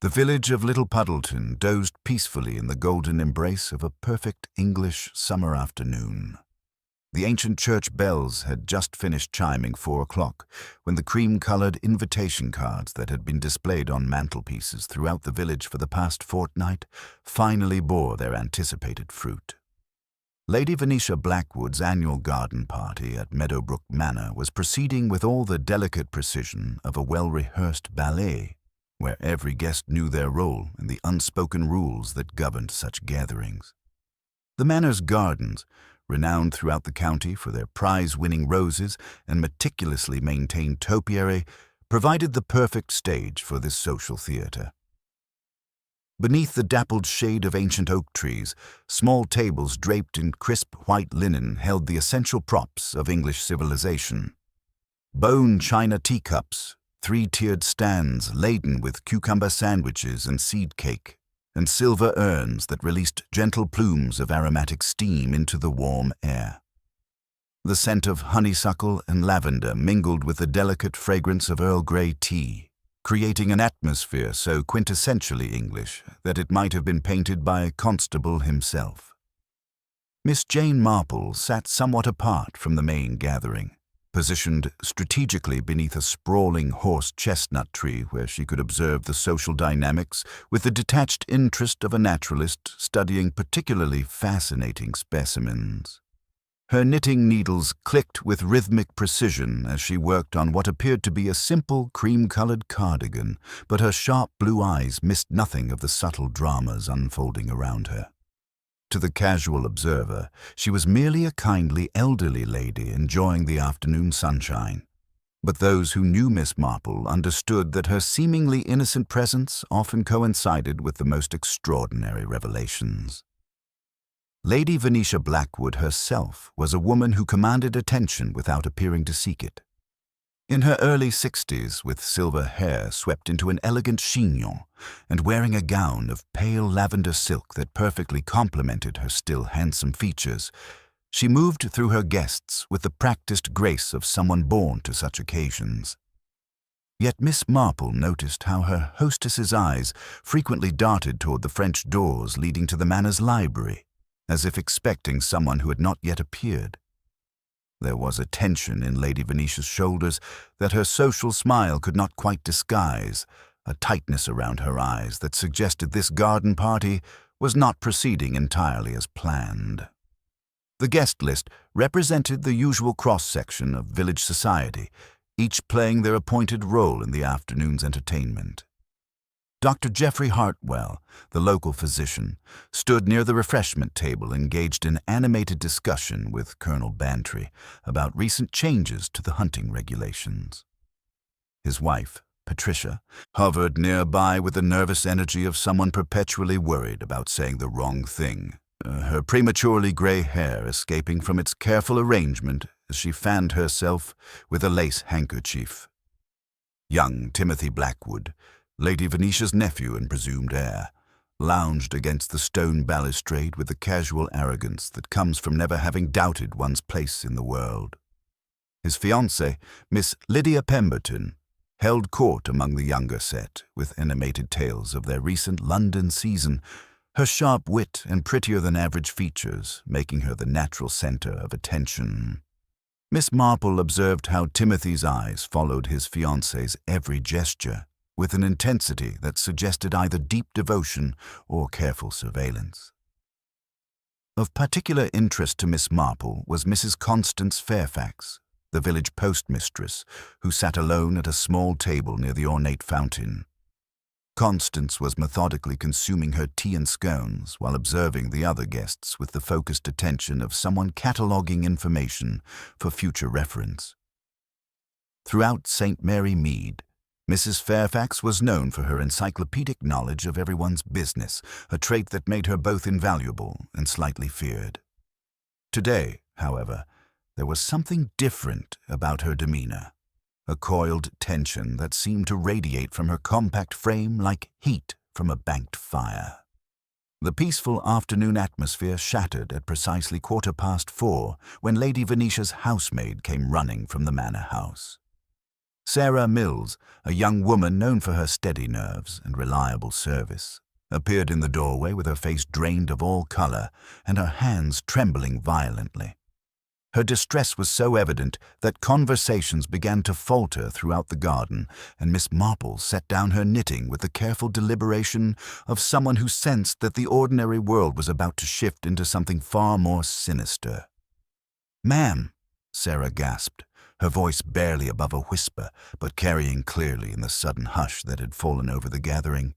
The village of Little Puddleton dozed peacefully in the golden embrace of a perfect English summer afternoon. The ancient church bells had just finished chiming 4 o'clock when the cream-colored invitation cards that had been displayed on mantelpieces throughout the village for the past fortnight finally bore their anticipated fruit. Lady Venetia Blackwood's annual garden party at Meadowbrook Manor was proceeding with all the delicate precision of a well-rehearsed ballet, where every guest knew their role and the unspoken rules that governed such gatherings. The manor's gardens, renowned throughout the county for their prize-winning roses and meticulously maintained topiary, provided the perfect stage for this social theater. Beneath the dappled shade of ancient oak trees, small tables draped in crisp white linen held the essential props of English civilization. Bone china teacups, 3-tiered stands laden with cucumber sandwiches and seed cake, and silver urns that released gentle plumes of aromatic steam into the warm air. The scent of honeysuckle and lavender mingled with the delicate fragrance of Earl Grey tea, creating an atmosphere so quintessentially English that it might have been painted by Constable himself. Miss Jane Marple sat somewhat apart from the main gathering, positioned strategically beneath a sprawling horse-chestnut tree where she could observe the social dynamics with the detached interest of a naturalist studying particularly fascinating specimens. Her knitting needles clicked with rhythmic precision as she worked on what appeared to be a simple cream-colored cardigan, but her sharp blue eyes missed nothing of the subtle dramas unfolding around her. To the casual observer, she was merely a kindly elderly lady enjoying the afternoon sunshine. But those who knew Miss Marple understood that her seemingly innocent presence often coincided with the most extraordinary revelations. Lady Venetia Blackwood herself was a woman who commanded attention without appearing to seek it. In her early 60s, with silver hair swept into an elegant chignon, and wearing a gown of pale lavender silk that perfectly complemented her still handsome features, she moved through her guests with the practiced grace of someone born to such occasions. Yet Miss Marple noticed how her hostess's eyes frequently darted toward the French doors leading to the manor's library, as if expecting someone who had not yet appeared. There was a tension in Lady Venetia's shoulders that her social smile could not quite disguise, a tightness around her eyes that suggested this garden party was not proceeding entirely as planned. The guest list represented the usual cross-section of village society, each playing their appointed role in the afternoon's entertainment. Dr. Geoffrey Hartwell, the local physician, stood near the refreshment table engaged in animated discussion with Colonel Bantry about recent changes to the hunting regulations. His wife, Patricia, hovered nearby with the nervous energy of someone perpetually worried about saying the wrong thing, her prematurely gray hair escaping from its careful arrangement as she fanned herself with a lace handkerchief. Young Timothy Blackwood, Lady Venetia's nephew and presumed heir, lounged against the stone balustrade with the casual arrogance that comes from never having doubted one's place in the world. His fiancée, Miss Lydia Pemberton, held court among the younger set with animated tales of their recent London season, her sharp wit and prettier-than-average features making her the natural center of attention. Miss Marple observed how Timothy's eyes followed his fiancée's every gesture, with an intensity that suggested either deep devotion or careful surveillance. Of particular interest to Miss Marple was Mrs. Constance Fairfax, the village postmistress, who sat alone at a small table near the ornate fountain. Constance was methodically consuming her tea and scones while observing the other guests with the focused attention of someone cataloguing information for future reference. Throughout St. Mary Mead, Mrs. Fairfax was known for her encyclopedic knowledge of everyone's business, a trait that made her both invaluable and slightly feared. Today, however, there was something different about her demeanor, a coiled tension that seemed to radiate from her compact frame like heat from a banked fire. The peaceful afternoon atmosphere shattered at precisely 4:15 when Lady Venetia's housemaid came running from the manor house. Sarah Mills, a young woman known for her steady nerves and reliable service, appeared in the doorway with her face drained of all color and her hands trembling violently. Her distress was so evident that conversations began to falter throughout the garden, and Miss Marple set down her knitting with the careful deliberation of someone who sensed that the ordinary world was about to shift into something far more sinister. "Ma'am," Sarah gasped, her voice barely above a whisper, but carrying clearly in the sudden hush that had fallen over the gathering.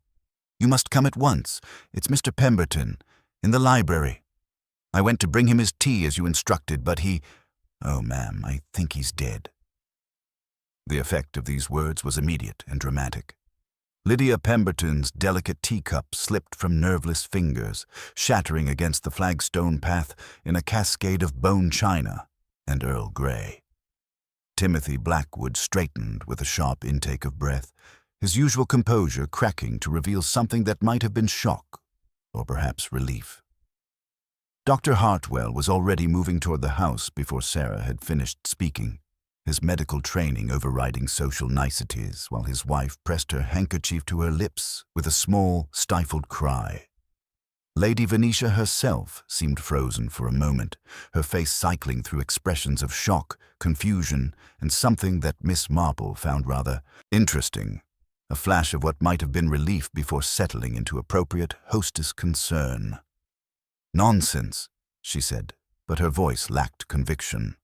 "You must come at once. It's Mr. Pemberton, in the library. I went to bring him his tea as you instructed, but oh, ma'am, I think he's dead." The effect of these words was immediate and dramatic. Lydia Pemberton's delicate teacup slipped from nerveless fingers, shattering against the flagstone path in a cascade of bone china and Earl Grey. Timothy Blackwood straightened with a sharp intake of breath, his usual composure cracking to reveal something that might have been shock, or perhaps relief. Dr. Hartwell was already moving toward the house before Sarah had finished speaking, his medical training overriding social niceties, while his wife pressed her handkerchief to her lips with a small, stifled cry. Lady Venetia herself seemed frozen for a moment, her face cycling through expressions of shock, confusion, and something that Miss Marple found rather interesting, a flash of what might have been relief before settling into appropriate hostess concern. "Nonsense," she said, but her voice lacked conviction.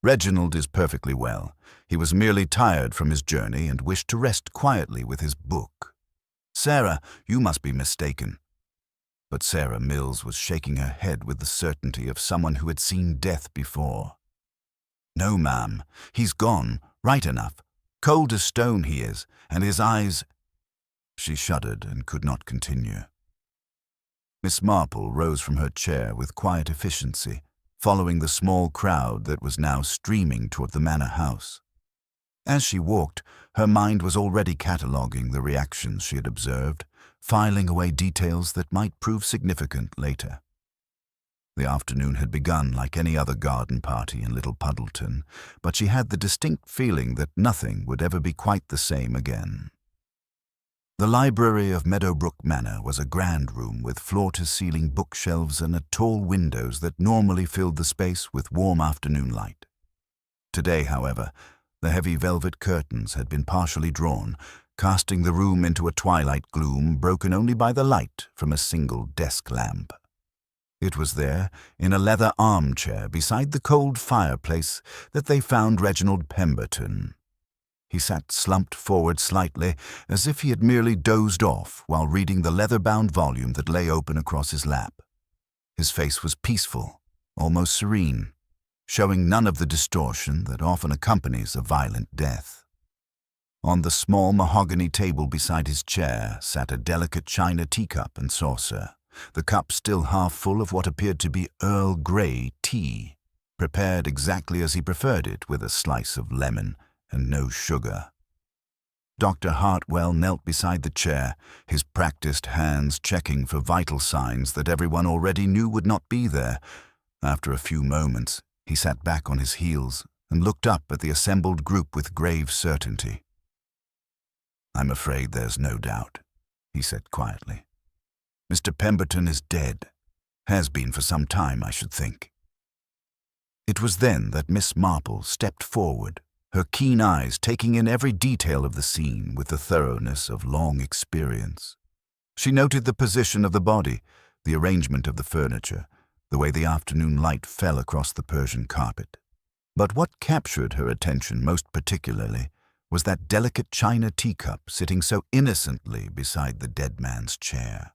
"Reginald is perfectly well. He was merely tired from his journey and wished to rest quietly with his book. Sarah, you must be mistaken." But Sarah Mills was shaking her head with the certainty of someone who had seen death before. "No, ma'am. He's gone, right enough. Cold as stone he is, and his eyes—" She shuddered and could not continue. Miss Marple rose from her chair with quiet efficiency, following the small crowd that was now streaming toward the manor house. As she walked, her mind was already cataloguing the reactions she had observed, filing away details that might prove significant later. The afternoon had begun like any other garden party in Little Puddleton, but she had the distinct feeling that nothing would ever be quite the same again. The library of Meadowbrook Manor was a grand room with floor-to-ceiling bookshelves and tall windows that normally filled the space with warm afternoon light. Today, however, the heavy velvet curtains had been partially drawn, casting the room into a twilight gloom broken only by the light from a single desk lamp. It was there, in a leather armchair beside the cold fireplace, that they found Reginald Pemberton. He sat slumped forward slightly, as if he had merely dozed off while reading the leather-bound volume that lay open across his lap. His face was peaceful, almost serene, showing none of the distortion that often accompanies a violent death. On the small mahogany table beside his chair sat a delicate china teacup and saucer, the cup still half full of what appeared to be Earl Grey tea, prepared exactly as he preferred it, with a slice of lemon and no sugar. Dr. Hartwell knelt beside the chair, his practiced hands checking for vital signs that everyone already knew would not be there. After a few moments, he sat back on his heels and looked up at the assembled group with grave certainty. "I'm afraid there's no doubt," he said quietly. "Mr. Pemberton is dead. Has been for some time, I should think." It was then that Miss Marple stepped forward, her keen eyes taking in every detail of the scene with the thoroughness of long experience. She noted the position of the body, the arrangement of the furniture, the way the afternoon light fell across the Persian carpet. But what captured her attention most particularly was that delicate china teacup sitting so innocently beside the dead man's chair.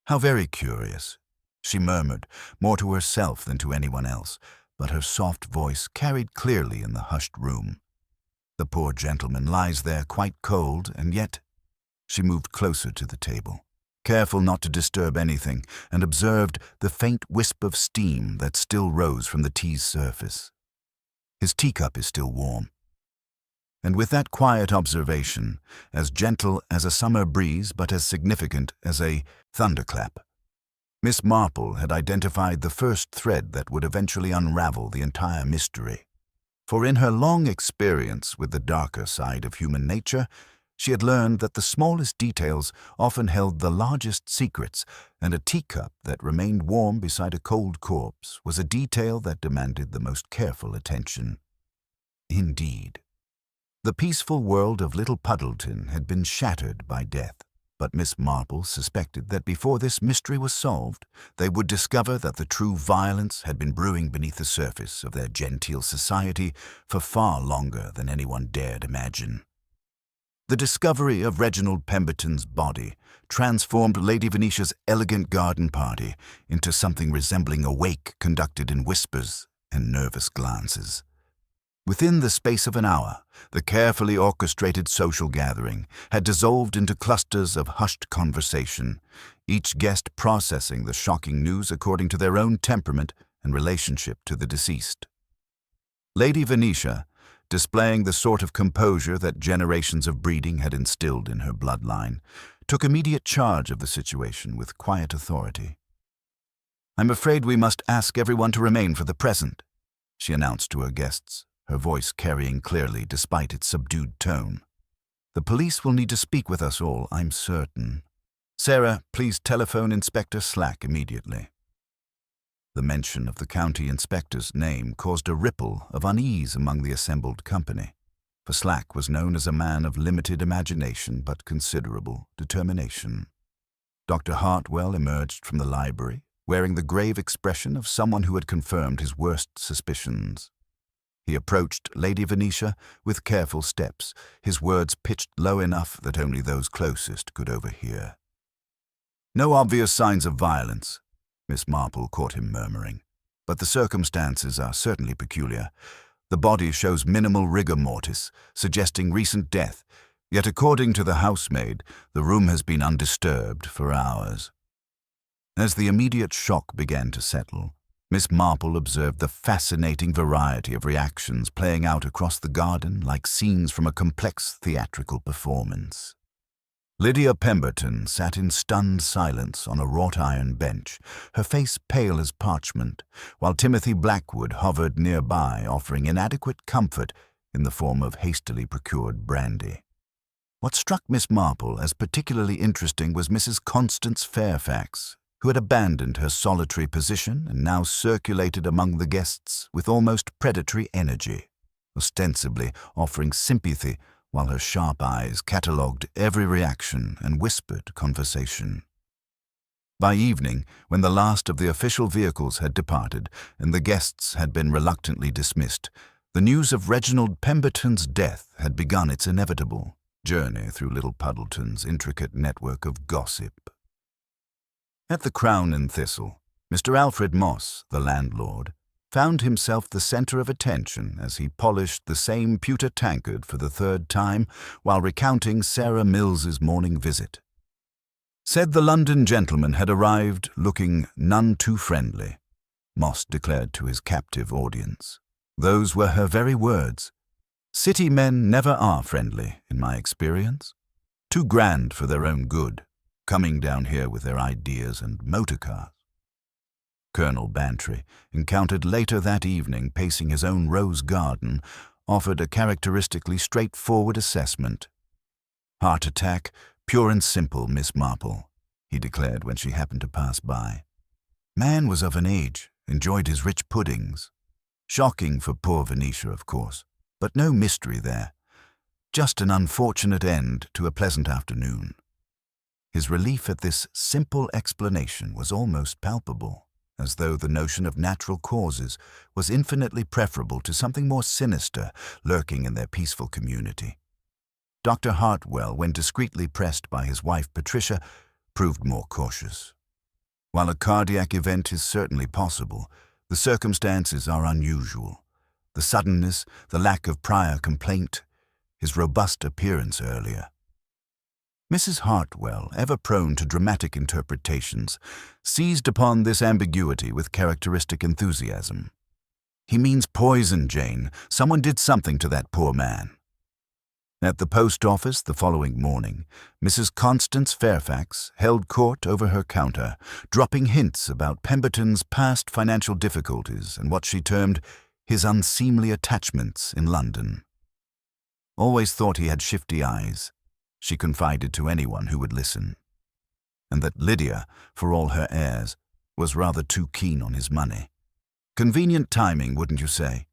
"How very curious," she murmured, more to herself than to anyone else, but her soft voice carried clearly in the hushed room. "The poor gentleman lies there quite cold, and yet—" She moved closer to the table, careful not to disturb anything, and observed the faint wisp of steam that still rose from the tea's surface. "His teacup is still warm." And with that quiet observation, as gentle as a summer breeze but as significant as a thunderclap, Miss Marple had identified the first thread that would eventually unravel the entire mystery. For in her long experience with the darker side of human nature, she had learned that the smallest details often held the largest secrets, and a teacup that remained warm beside a cold corpse was a detail that demanded the most careful attention. Indeed, the peaceful world of Little Puddleton had been shattered by death, but Miss Marple suspected that before this mystery was solved, they would discover that the true violence had been brewing beneath the surface of their genteel society for far longer than anyone dared imagine. The discovery of Reginald Pemberton's body transformed Lady Venetia's elegant garden party into something resembling a wake conducted in whispers and nervous glances. Within the space of an hour, the carefully orchestrated social gathering had dissolved into clusters of hushed conversation, each guest processing the shocking news according to their own temperament and relationship to the deceased. Lady Venetia, displaying the sort of composure that generations of breeding had instilled in her bloodline, took immediate charge of the situation with quiet authority. "I'm afraid we must ask everyone to remain for the present," she announced to her guests, her voice carrying clearly despite its subdued tone. "The police will need to speak with us all, I'm certain. Sarah, please telephone Inspector Slack immediately." The mention of the county inspector's name caused a ripple of unease among the assembled company, for Slack was known as a man of limited imagination but considerable determination. Dr. Hartwell emerged from the library, wearing the grave expression of someone who had confirmed his worst suspicions. He approached Lady Venetia with careful steps, his words pitched low enough that only those closest could overhear. "No obvious signs of violence," Miss Marple caught him murmuring, "but the circumstances are certainly peculiar. The body shows minimal rigor mortis, suggesting recent death, yet according to the housemaid, the room has been undisturbed for hours." As the immediate shock began to settle, Miss Marple observed the fascinating variety of reactions playing out across the garden like scenes from a complex theatrical performance. Lydia Pemberton sat in stunned silence on a wrought-iron bench, her face pale as parchment, while Timothy Blackwood hovered nearby, offering inadequate comfort in the form of hastily procured brandy. What struck Miss Marple as particularly interesting was Mrs. Constance Fairfax, who had abandoned her solitary position and now circulated among the guests with almost predatory energy, ostensibly offering sympathy while her sharp eyes catalogued every reaction and whispered conversation. By evening, when the last of the official vehicles had departed and the guests had been reluctantly dismissed, the news of Reginald Pemberton's death had begun its inevitable journey through Little Puddleton's intricate network of gossip. At the Crown and Thistle, Mr. Alfred Moss, the landlord, found himself the center of attention as he polished the same pewter tankard for the third time while recounting Sarah Mills's morning visit. Said the London gentleman had arrived looking none too friendly, Moss declared to his captive audience. Those were her very words. "City men never are friendly, in my experience. Too grand for their own good, coming down here with their ideas and motor cars." Colonel Bantry, encountered later that evening pacing his own rose garden, offered a characteristically straightforward assessment. "Heart attack, pure and simple, Miss Marple," he declared when she happened to pass by. "Man was of an age, enjoyed his rich puddings. Shocking for poor Venetia, of course, but no mystery there. Just an unfortunate end to a pleasant afternoon." His relief at this simple explanation was almost palpable, as though the notion of natural causes was infinitely preferable to something more sinister lurking in their peaceful community. Dr. Hartwell, when discreetly pressed by his wife Patricia, proved more cautious. While a cardiac event is certainly possible, the circumstances are unusual. The suddenness, the lack of prior complaint, his robust appearance earlier. Mrs. Hartwell, ever prone to dramatic interpretations, seized upon this ambiguity with characteristic enthusiasm. "He means poison, Jane. Someone did something to that poor man." At the post office the following morning, Mrs. Constance Fairfax held court over her counter, dropping hints about Pemberton's past financial difficulties and what she termed his unseemly attachments in London. Always thought he had shifty eyes, she confided to anyone who would listen, and that Lydia, for all her airs, was rather too keen on his money. Convenient timing, wouldn't you say?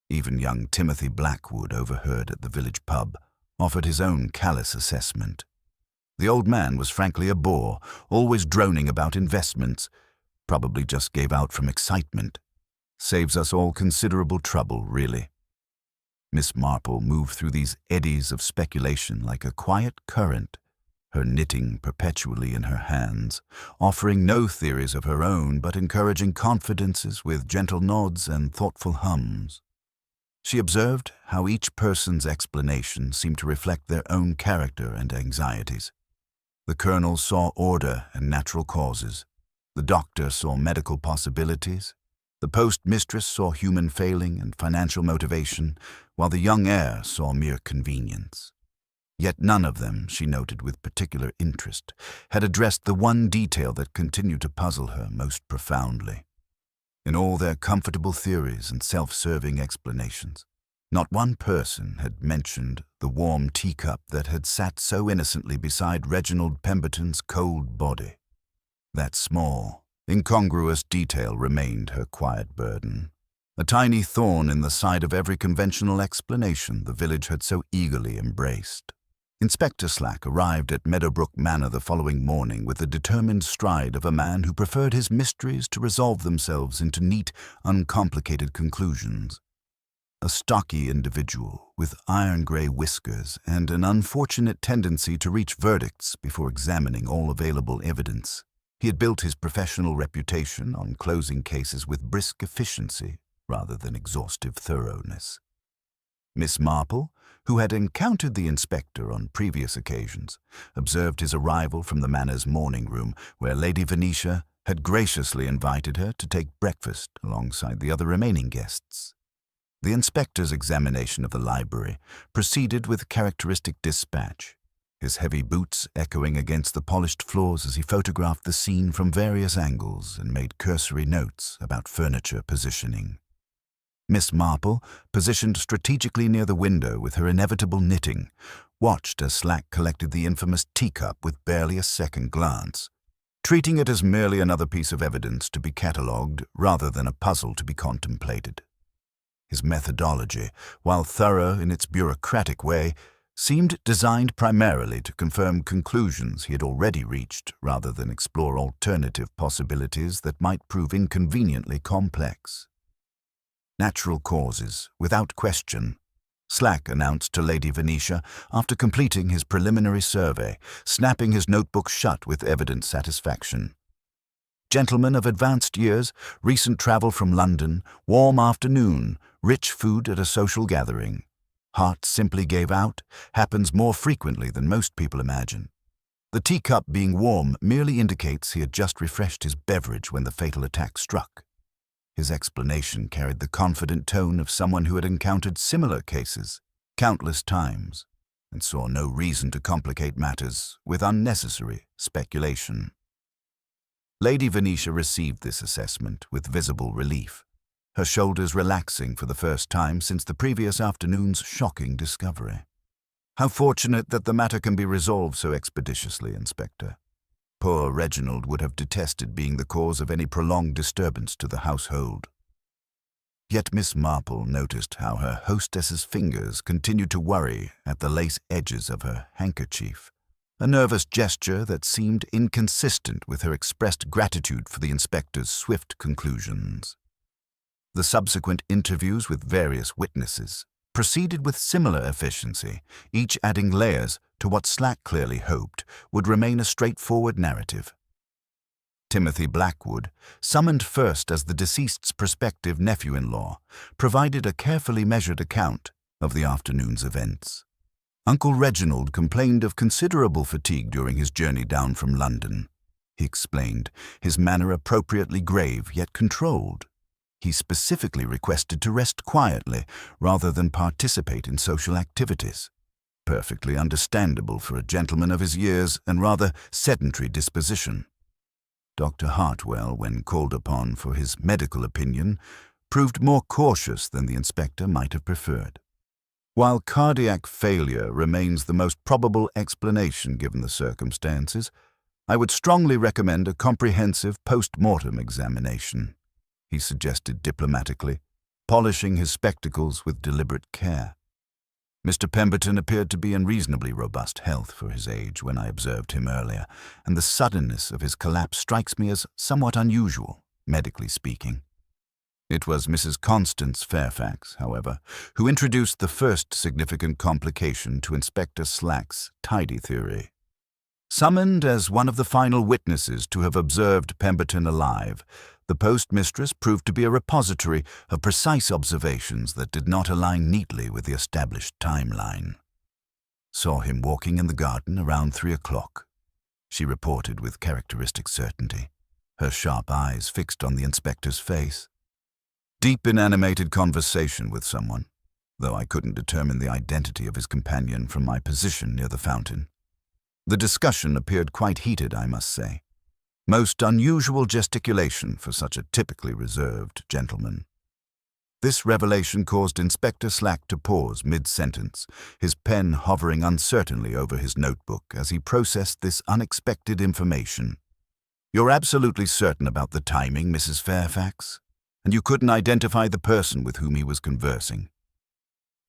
Even young Timothy Blackwood, overheard at the village pub, offered his own callous assessment. The old man was frankly a bore, always droning about investments, probably just gave out from excitement. Saves us all considerable trouble, really. Miss Marple moved through these eddies of speculation like a quiet current, her knitting perpetually in her hands, offering no theories of her own but encouraging confidences with gentle nods and thoughtful hums. She observed how each person's explanation seemed to reflect their own character and anxieties. The colonel saw order and natural causes. The doctor saw medical possibilities. The postmistress saw human failing and financial motivation, while the young heir saw mere convenience. Yet none of them, she noted with particular interest, had addressed the one detail that continued to puzzle her most profoundly. In all their comfortable theories and self-serving explanations, not one person had mentioned the warm teacup that had sat so innocently beside Reginald Pemberton's cold body. That small, incongruous detail remained her quiet burden, a tiny thorn in the side of every conventional explanation the village had so eagerly embraced. Inspector Slack arrived at Meadowbrook Manor the following morning with the determined stride of a man who preferred his mysteries to resolve themselves into neat, uncomplicated conclusions. A stocky individual with iron-gray whiskers and an unfortunate tendency to reach verdicts before examining all available evidence. He had built his professional reputation on closing cases with brisk efficiency rather than exhaustive thoroughness. Miss Marple, who had encountered the inspector on previous occasions, observed his arrival from the manor's morning room, where Lady Venetia had graciously invited her to take breakfast alongside the other remaining guests. The inspector's examination of the library proceeded with characteristic dispatch, his heavy boots echoing against the polished floors as he photographed the scene from various angles and made cursory notes about furniture positioning. Miss Marple, positioned strategically near the window with her inevitable knitting, watched as Slack collected the infamous teacup with barely a second glance, treating it as merely another piece of evidence to be catalogued rather than a puzzle to be contemplated. His methodology, while thorough in its bureaucratic way, seemed designed primarily to confirm conclusions he had already reached rather than explore alternative possibilities that might prove inconveniently complex. Natural causes, without question, Slack announced to Lady Venetia after completing his preliminary survey, snapping his notebook shut with evident satisfaction. Gentleman of advanced years, recent travel from London, warm afternoon, rich food at a social gathering. Heart simply gave out, happens more frequently than most people imagine. The teacup being warm merely indicates he had just refreshed his beverage when the fatal attack struck. His explanation carried the confident tone of someone who had encountered similar cases countless times and saw no reason to complicate matters with unnecessary speculation. Lady Venetia received this assessment with visible relief, her shoulders relaxing for the first time since the previous afternoon's shocking discovery. How fortunate that the matter can be resolved so expeditiously, Inspector. Poor Reginald would have detested being the cause of any prolonged disturbance to the household. Yet Miss Marple noticed how her hostess's fingers continued to worry at the lace edges of her handkerchief, a nervous gesture that seemed inconsistent with her expressed gratitude for the inspector's swift conclusions. The subsequent interviews with various witnesses proceeded with similar efficiency, each adding layers to what Slack clearly hoped would remain a straightforward narrative. Timothy Blackwood, summoned first as the deceased's prospective nephew-in-law, provided a carefully measured account of the afternoon's events. Uncle Reginald complained of considerable fatigue during his journey down from London. He explained, his manner appropriately grave yet controlled. He specifically requested to rest quietly rather than participate in social activities. Perfectly understandable for a gentleman of his years and rather sedentary disposition. Dr. Hartwell, when called upon for his medical opinion, proved more cautious than the inspector might have preferred. While cardiac failure remains the most probable explanation given the circumstances, I would strongly recommend a comprehensive post-mortem examination, he suggested diplomatically, polishing his spectacles with deliberate care. Mr. Pemberton appeared to be in reasonably robust health for his age when I observed him earlier, and the suddenness of his collapse strikes me as somewhat unusual, medically speaking. It was Mrs. Constance Fairfax, however, who introduced the first significant complication to Inspector Slack's tidy theory. Summoned as one of the final witnesses to have observed Pemberton alive, the postmistress proved to be a repository of precise observations that did not align neatly with the established timeline. "Saw him walking in the garden around 3 o'clock, she reported with characteristic certainty, her sharp eyes fixed on the inspector's face. Deep in animated conversation with someone, though I couldn't determine the identity of his companion from my position near the fountain. The discussion appeared quite heated, I must say. Most unusual gesticulation for such a typically reserved gentleman." This revelation caused Inspector Slack to pause mid-sentence, his pen hovering uncertainly over his notebook as he processed this unexpected information. "You're absolutely certain about the timing, Mrs. Fairfax? And you couldn't identify the person with whom he was conversing?"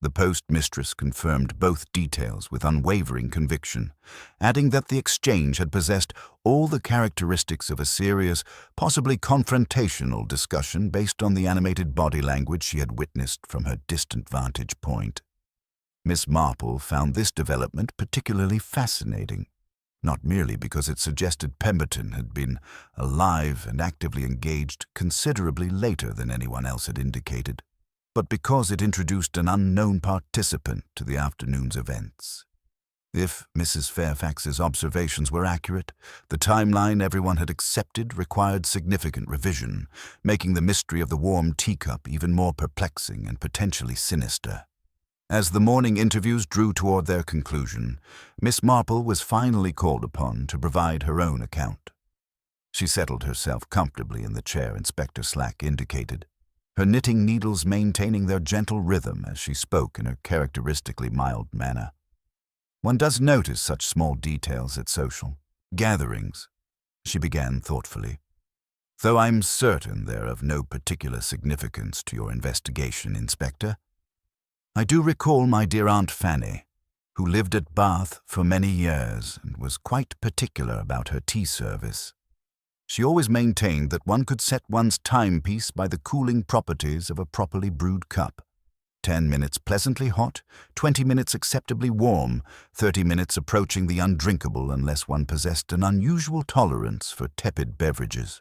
The postmistress confirmed both details with unwavering conviction, adding that the exchange had possessed all the characteristics of a serious, possibly confrontational discussion based on the animated body language she had witnessed from her distant vantage point. Miss Marple found this development particularly fascinating, not merely because it suggested Pemberton had been alive and actively engaged considerably later than anyone else had indicated, but because it introduced an unknown participant to the afternoon's events. If Mrs. Fairfax's observations were accurate, the timeline everyone had accepted required significant revision, making the mystery of the warm teacup even more perplexing and potentially sinister. As the morning interviews drew toward their conclusion, Miss Marple was finally called upon to provide her own account. She settled herself comfortably in the chair Inspector Slack indicated, her knitting needles maintaining their gentle rhythm as she spoke in her characteristically mild manner. "One does notice such small details at social gatherings," she began thoughtfully, "though I'm certain they're of no particular significance to your investigation, Inspector. I do recall my dear Aunt Fanny, who lived at Bath for many years and was quite particular about her tea service. She always maintained that one could set one's timepiece by the cooling properties of a properly brewed cup. 10 minutes pleasantly hot, 20 minutes acceptably warm, 30 minutes approaching the undrinkable unless one possessed an unusual tolerance for tepid beverages."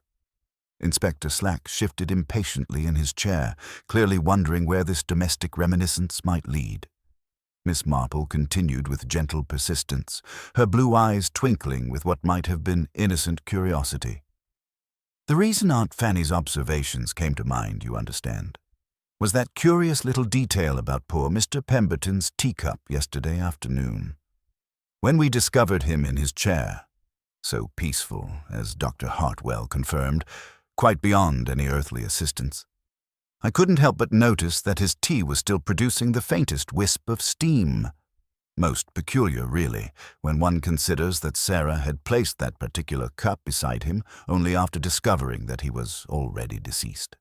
Inspector Slack shifted impatiently in his chair, clearly wondering where this domestic reminiscence might lead. Miss Marple continued with gentle persistence, her blue eyes twinkling with what might have been innocent curiosity. "The reason Aunt Fanny's observations came to mind, you understand, was that curious little detail about poor Mr. Pemberton's teacup yesterday afternoon. When we discovered him in his chair, so peaceful, as Dr. Hartwell confirmed, quite beyond any earthly assistance, I couldn't help but notice that his tea was still producing the faintest wisp of steam. Most peculiar, really, when one considers that Sarah had placed that particular cup beside him only after discovering that he was already deceased."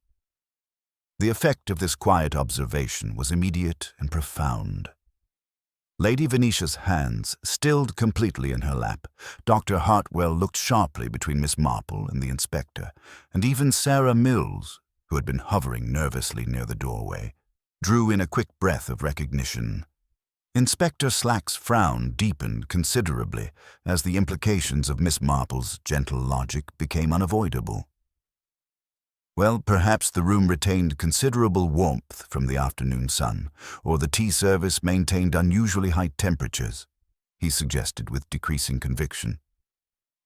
The effect of this quiet observation was immediate and profound. Lady Venetia's hands stilled completely in her lap. Dr. Hartwell looked sharply between Miss Marple and the inspector, and even Sarah Mills, who had been hovering nervously near the doorway, drew in a quick breath of recognition. Inspector Slack's frown deepened considerably as the implications of Miss Marple's gentle logic became unavoidable. "Well, perhaps the room retained considerable warmth from the afternoon sun, or the tea service maintained unusually high temperatures," he suggested with decreasing conviction.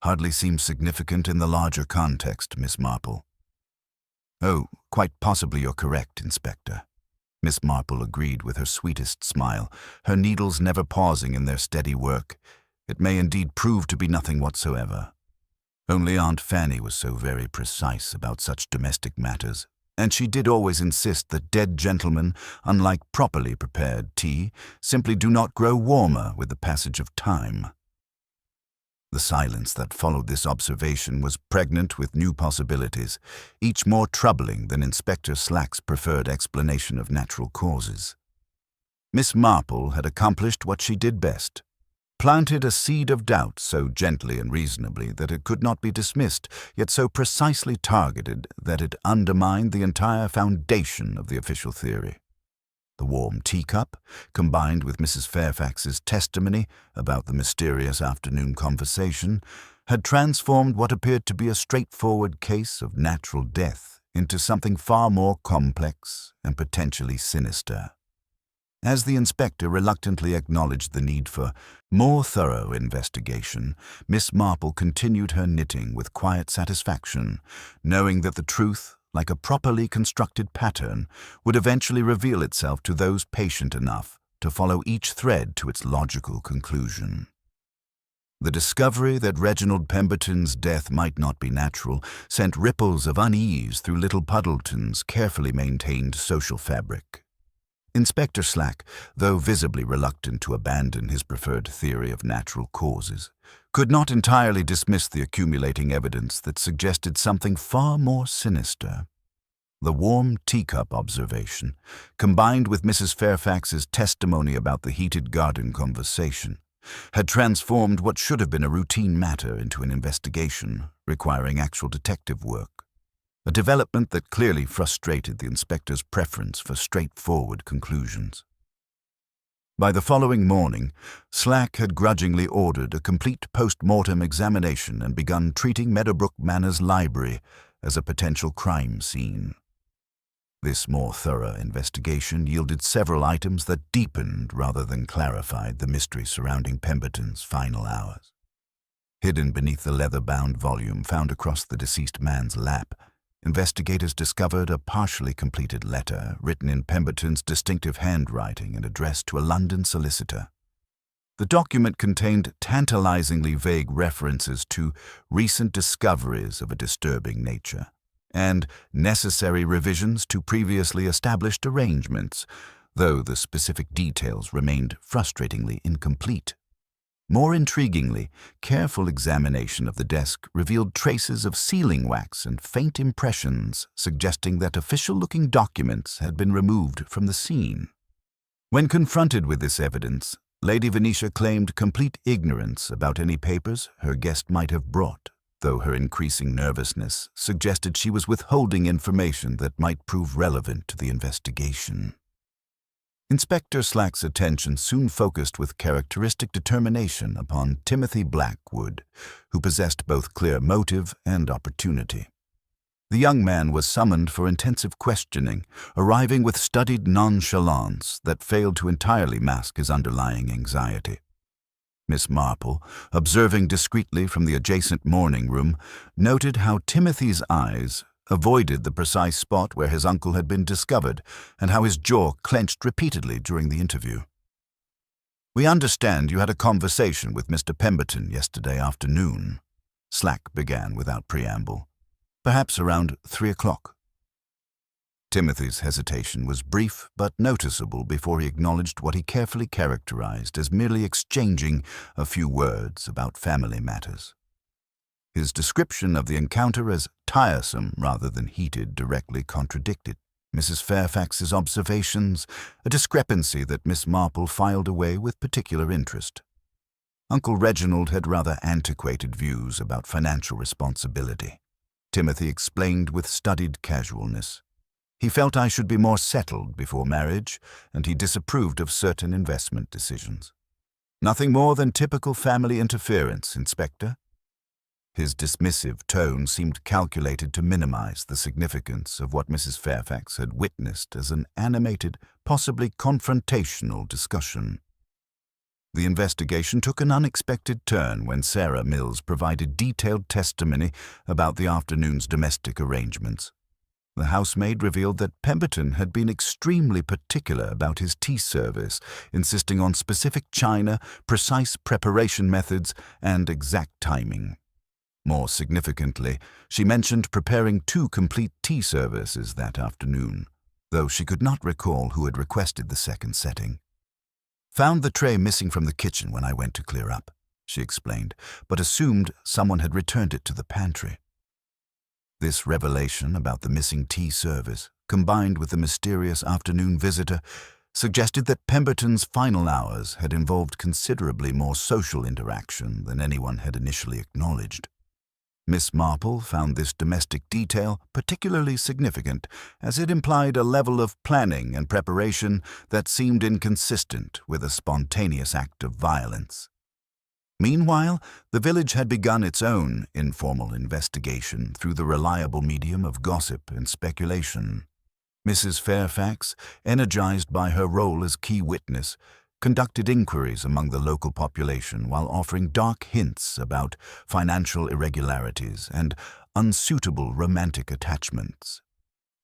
"Hardly seems significant in the larger context, Miss Marple." "Oh, quite possibly you're correct, Inspector," Miss Marple agreed with her sweetest smile, her needles never pausing in their steady work. "It may indeed prove to be nothing whatsoever. Only Aunt Fanny was so very precise about such domestic matters, And she did always insist that dead gentlemen, unlike properly prepared tea, simply do not grow warmer with the passage of time. The silence that followed this observation was pregnant with new possibilities, each more troubling than Inspector Slack's preferred explanation of natural causes. Miss Marple had accomplished what she did best, planted a seed of doubt so gently and reasonably that it could not be dismissed, yet so precisely targeted that it undermined the entire foundation of the official theory. The warm teacup, combined with Mrs. Fairfax's testimony about the mysterious afternoon conversation, had transformed what appeared to be a straightforward case of natural death into something far more complex and potentially sinister. As the inspector reluctantly acknowledged the need for more thorough investigation, Miss Marple continued her knitting with quiet satisfaction, knowing that the truth, like a properly constructed pattern, would eventually reveal itself to those patient enough to follow each thread to its logical conclusion. The discovery that Reginald Pemberton's death might not be natural sent ripples of unease through little Puddleton's carefully maintained social fabric. Inspector Slack, though visibly reluctant to abandon his preferred theory of natural causes, could not entirely dismiss the accumulating evidence that suggested something far more sinister. The warm teacup observation, combined with Mrs. Fairfax's testimony about the heated garden conversation, had transformed what should have been a routine matter into an investigation requiring actual detective work. A development that clearly frustrated the inspector's preference for straightforward conclusions. By the following morning, Slack had grudgingly ordered a complete post-mortem examination and begun treating Meadowbrook Manor's library as a potential crime scene. This more thorough investigation yielded several items that deepened rather than clarified the mystery surrounding Pemberton's final hours. Hidden beneath the leather-bound volume found across the deceased man's lap, investigators discovered a partially completed letter written in Pemberton's distinctive handwriting and addressed to a London solicitor. The document contained tantalizingly vague references to recent discoveries of a disturbing nature and necessary revisions to previously established arrangements, though the specific details remained frustratingly incomplete. More intriguingly, careful examination of the desk revealed traces of sealing wax and faint impressions suggesting that official-looking documents had been removed from the scene. When confronted with this evidence, Lady Venetia claimed complete ignorance about any papers her guest might have brought, though her increasing nervousness suggested she was withholding information that might prove relevant to the investigation. Inspector Slack's attention soon focused with characteristic determination upon Timothy Blackwood, who possessed both clear motive and opportunity. The young man was summoned for intensive questioning, arriving with studied nonchalance that failed to entirely mask his underlying anxiety. Miss Marple, observing discreetly from the adjacent morning room, noted how Timothy's eyes avoided the precise spot where his uncle had been discovered, and how his jaw clenched repeatedly during the interview. "We understand you had a conversation with Mr. Pemberton yesterday afternoon," Slack began without preamble. "Perhaps around 3 o'clock. Timothy's hesitation was brief but noticeable before he acknowledged what he carefully characterized as merely exchanging a few words about family matters. His description of the encounter as tiresome rather than heated directly contradicted Mrs. Fairfax's observations, a discrepancy that Miss Marple filed away with particular interest. Uncle Reginald had rather antiquated views about financial responsibility. Timothy explained with studied casualness. He felt I should be more settled before marriage, and he disapproved of certain investment decisions. Nothing more than typical family interference, Inspector. His dismissive tone seemed calculated to minimize the significance of what Mrs. Fairfax had witnessed as an animated, possibly confrontational discussion. The investigation took an unexpected turn when Sarah Mills provided detailed testimony about the afternoon's domestic arrangements. The housemaid revealed that Pemberton had been extremely particular about his tea service, insisting on specific china, precise preparation methods, and exact timing. More significantly, she mentioned preparing 2 complete tea services that afternoon, though she could not recall who had requested the second setting. "Found the tray missing from the kitchen when I went to clear up," she explained, but assumed someone had returned it to the pantry. This revelation about the missing tea service, combined with the mysterious afternoon visitor, suggested that Pemberton's final hours had involved considerably more social interaction than anyone had initially acknowledged. Miss Marple found this domestic detail particularly significant, as it implied a level of planning and preparation that seemed inconsistent with a spontaneous act of violence. Meanwhile, the village had begun its own informal investigation through the reliable medium of gossip and speculation. Mrs. Fairfax, energized by her role as key witness, conducted inquiries among the local population while offering dark hints about financial irregularities and unsuitable romantic attachments.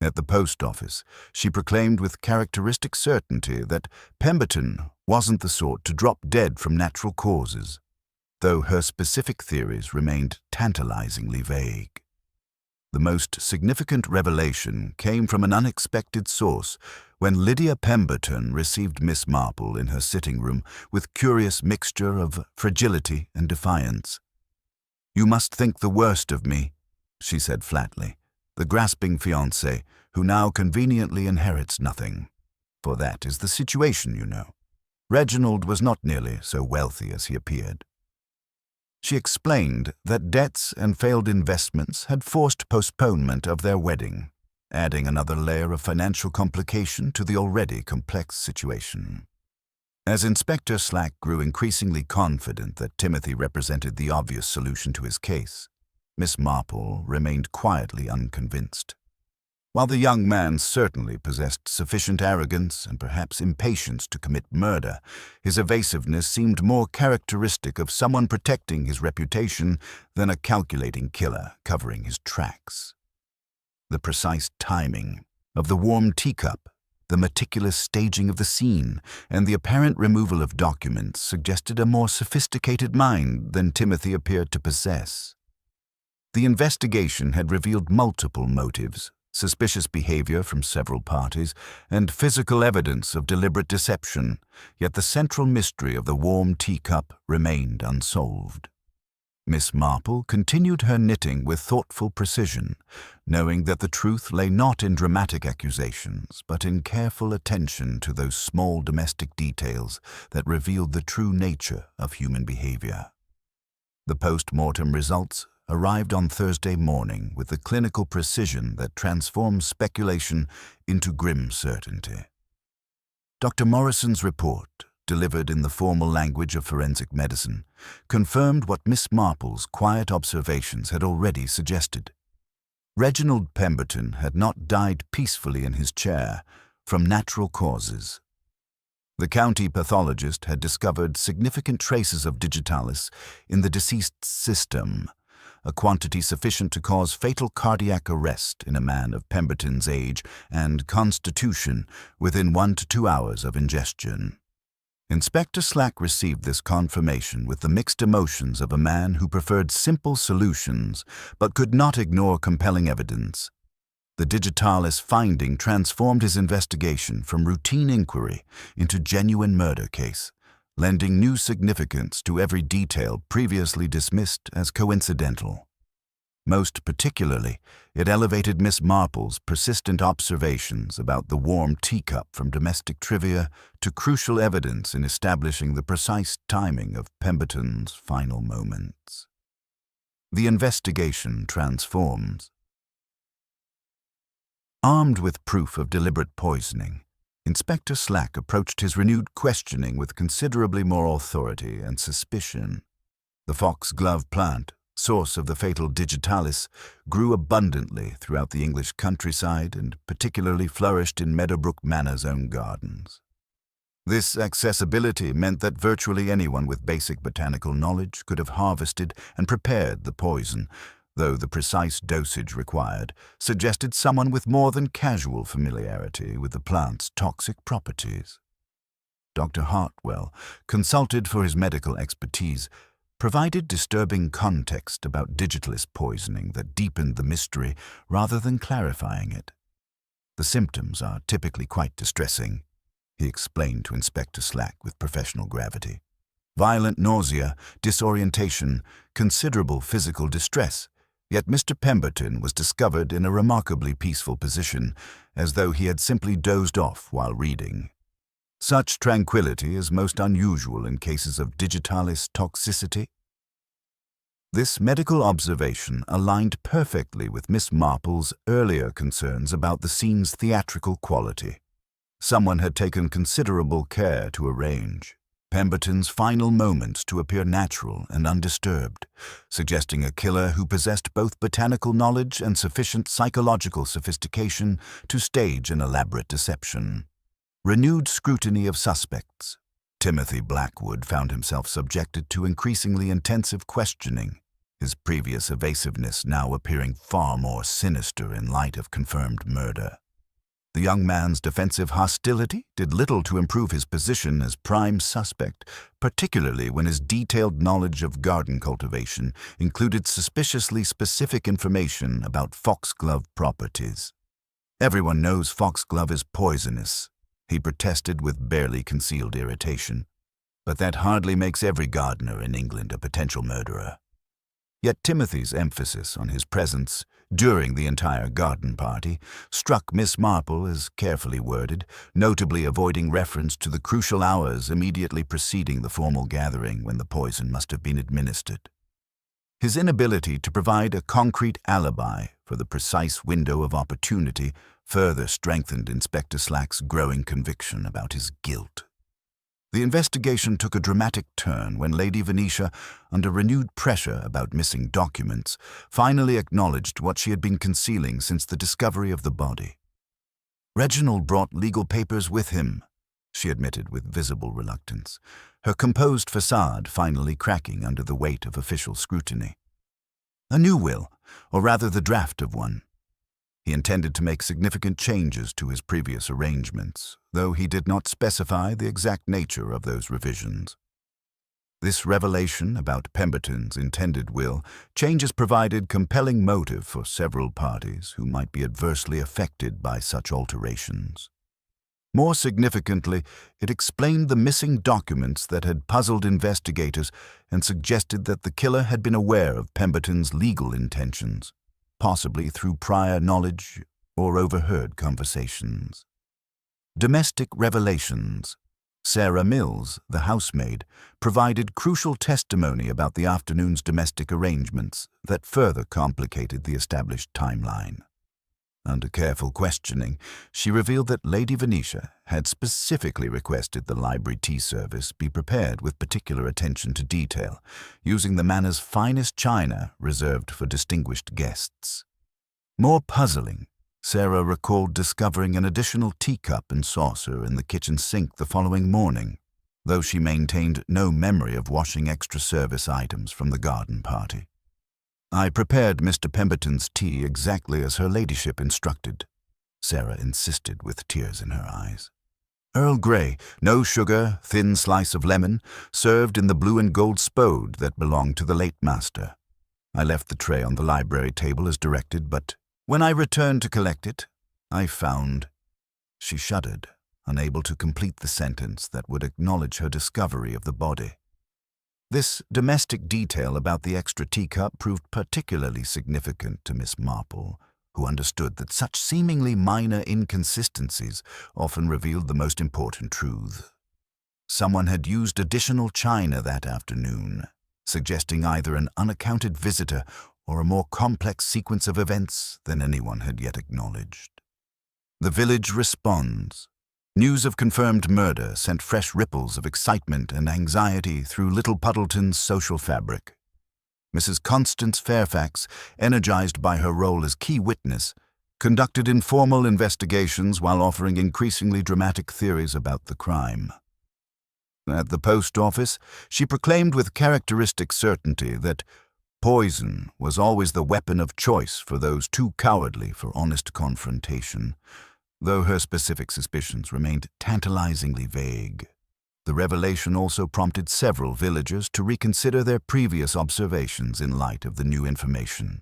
At the post office, she proclaimed with characteristic certainty that Pemberton wasn't the sort to drop dead from natural causes, though her specific theories remained tantalizingly vague. The most significant revelation came from an unexpected source when Lydia Pemberton received Miss Marple in her sitting room with curious mixture of fragility and defiance. "You must think the worst of me," she said flatly, "the grasping fiancé who now conveniently inherits nothing. For that is the situation, you know. Reginald was not nearly so wealthy as he appeared." She explained that debts and failed investments had forced postponement of their wedding, adding another layer of financial complication to the already complex situation. As Inspector Slack grew increasingly confident that Timothy represented the obvious solution to his case, Miss Marple remained quietly unconvinced. While the young man certainly possessed sufficient arrogance and perhaps impatience to commit murder, his evasiveness seemed more characteristic of someone protecting his reputation than a calculating killer covering his tracks. The precise timing of the warm teacup, the meticulous staging of the scene, and the apparent removal of documents suggested a more sophisticated mind than Timothy appeared to possess. The investigation had revealed multiple motives, suspicious behavior from several parties, and physical evidence of deliberate deception, yet the central mystery of the warm teacup remained unsolved. Miss Marple continued her knitting with thoughtful precision, knowing that the truth lay not in dramatic accusations, but in careful attention to those small domestic details that revealed the true nature of human behavior. The post-mortem results arrived on Thursday morning with the clinical precision that transforms speculation into grim certainty. Dr. Morrison's report, delivered in the formal language of forensic medicine, confirmed what Miss Marple's quiet observations had already suggested. Reginald Pemberton had not died peacefully in his chair from natural causes. The county pathologist had discovered significant traces of digitalis in the deceased's system, a quantity sufficient to cause fatal cardiac arrest in a man of Pemberton's age and constitution within 1 to 2 hours of ingestion. Inspector Slack received this confirmation with the mixed emotions of a man who preferred simple solutions but could not ignore compelling evidence. The digitalis finding transformed his investigation from routine inquiry into genuine murder case, lending new significance to every detail previously dismissed as coincidental. Most particularly, it elevated Miss Marple's persistent observations about the warm teacup from domestic trivia to crucial evidence in establishing the precise timing of Pemberton's final moments. The investigation transforms. Armed with proof of deliberate poisoning, Inspector Slack approached his renewed questioning with considerably more authority and suspicion. The foxglove plant, source of the fatal digitalis, grew abundantly throughout the English countryside and particularly flourished in Meadowbrook Manor's own gardens. This accessibility meant that virtually anyone with basic botanical knowledge could have harvested and prepared the poison, though the precise dosage required suggested someone with more than casual familiarity with the plant's toxic properties. Dr. Hartwell, consulted for his medical expertise, provided disturbing context about digitalist poisoning that deepened the mystery rather than clarifying it. The symptoms are typically quite distressing, he explained to Inspector Slack with professional gravity. Violent nausea, disorientation, considerable physical distress, yet Mr. Pemberton was discovered in a remarkably peaceful position, as though he had simply dozed off while reading. Such tranquility is most unusual in cases of digitalis toxicity. This medical observation aligned perfectly with Miss Marple's earlier concerns about the scene's theatrical quality. Someone had taken considerable care to arrange Pemberton's final moments to appear natural and undisturbed, suggesting a killer who possessed both botanical knowledge and sufficient psychological sophistication to stage an elaborate deception. Renewed scrutiny of suspects. Timothy Blackwood found himself subjected to increasingly intensive questioning, his previous evasiveness now appearing far more sinister in light of confirmed murder. The young man's defensive hostility did little to improve his position as prime suspect, particularly when his detailed knowledge of garden cultivation included suspiciously specific information about foxglove properties. "Everyone knows foxglove is poisonous," he protested with barely concealed irritation. "But that hardly makes every gardener in England a potential murderer." Yet Timothy's emphasis on his presence during the entire garden party struck Miss Marple as carefully worded, notably avoiding reference to the crucial hours immediately preceding the formal gathering when the poison must have been administered. His inability to provide a concrete alibi for the precise window of opportunity further strengthened Inspector Slack's growing conviction about his guilt. The investigation took a dramatic turn when Lady Venetia, under renewed pressure about missing documents, finally acknowledged what she had been concealing since the discovery of the body. "Reginald brought legal papers with him," she admitted with visible reluctance, her composed facade finally cracking under the weight of official scrutiny. "A new will, or rather the draft of one. He intended to make significant changes to his previous arrangements, though he did not specify the exact nature of those revisions." This revelation about Pemberton's intended will changes provided compelling motive for several parties who might be adversely affected by such alterations. More significantly, it explained the missing documents that had puzzled investigators and suggested that the killer had been aware of Pemberton's legal intentions, possibly through prior knowledge or overheard conversations. Domestic revelations. Sarah Mills, the housemaid, provided crucial testimony about the afternoon's domestic arrangements that further complicated the established timeline. Under careful questioning, she revealed that Lady Venetia had specifically requested the library tea service be prepared with particular attention to detail, using the manor's finest china reserved for distinguished guests. More puzzling, Sarah recalled discovering an additional teacup and saucer in the kitchen sink the following morning, though she maintained no memory of washing extra service items from the garden party. "I prepared Mr. Pemberton's tea exactly as her ladyship instructed," Sarah insisted with tears in her eyes. "Earl Grey, no sugar, thin slice of lemon, served in the blue and gold spode that belonged to the late master. I left the tray on the library table as directed, but when I returned to collect it, I found—" She shuddered, unable to complete the sentence that would acknowledge her discovery of the body. This domestic detail about the extra teacup proved particularly significant to Miss Marple, who understood that such seemingly minor inconsistencies often revealed the most important truth. Someone had used additional china that afternoon, suggesting either an unaccounted visitor or a more complex sequence of events than anyone had yet acknowledged. The village responds. News of confirmed murder sent fresh ripples of excitement and anxiety through Little Puddleton's social fabric. Mrs. Constance Fairfax, energized by her role as key witness, conducted informal investigations while offering increasingly dramatic theories about the crime. At the post office, she proclaimed with characteristic certainty that poison was always the weapon of choice for those too cowardly for honest confrontation, though her specific suspicions remained tantalizingly vague. The revelation also prompted several villagers to reconsider their previous observations in light of the new information.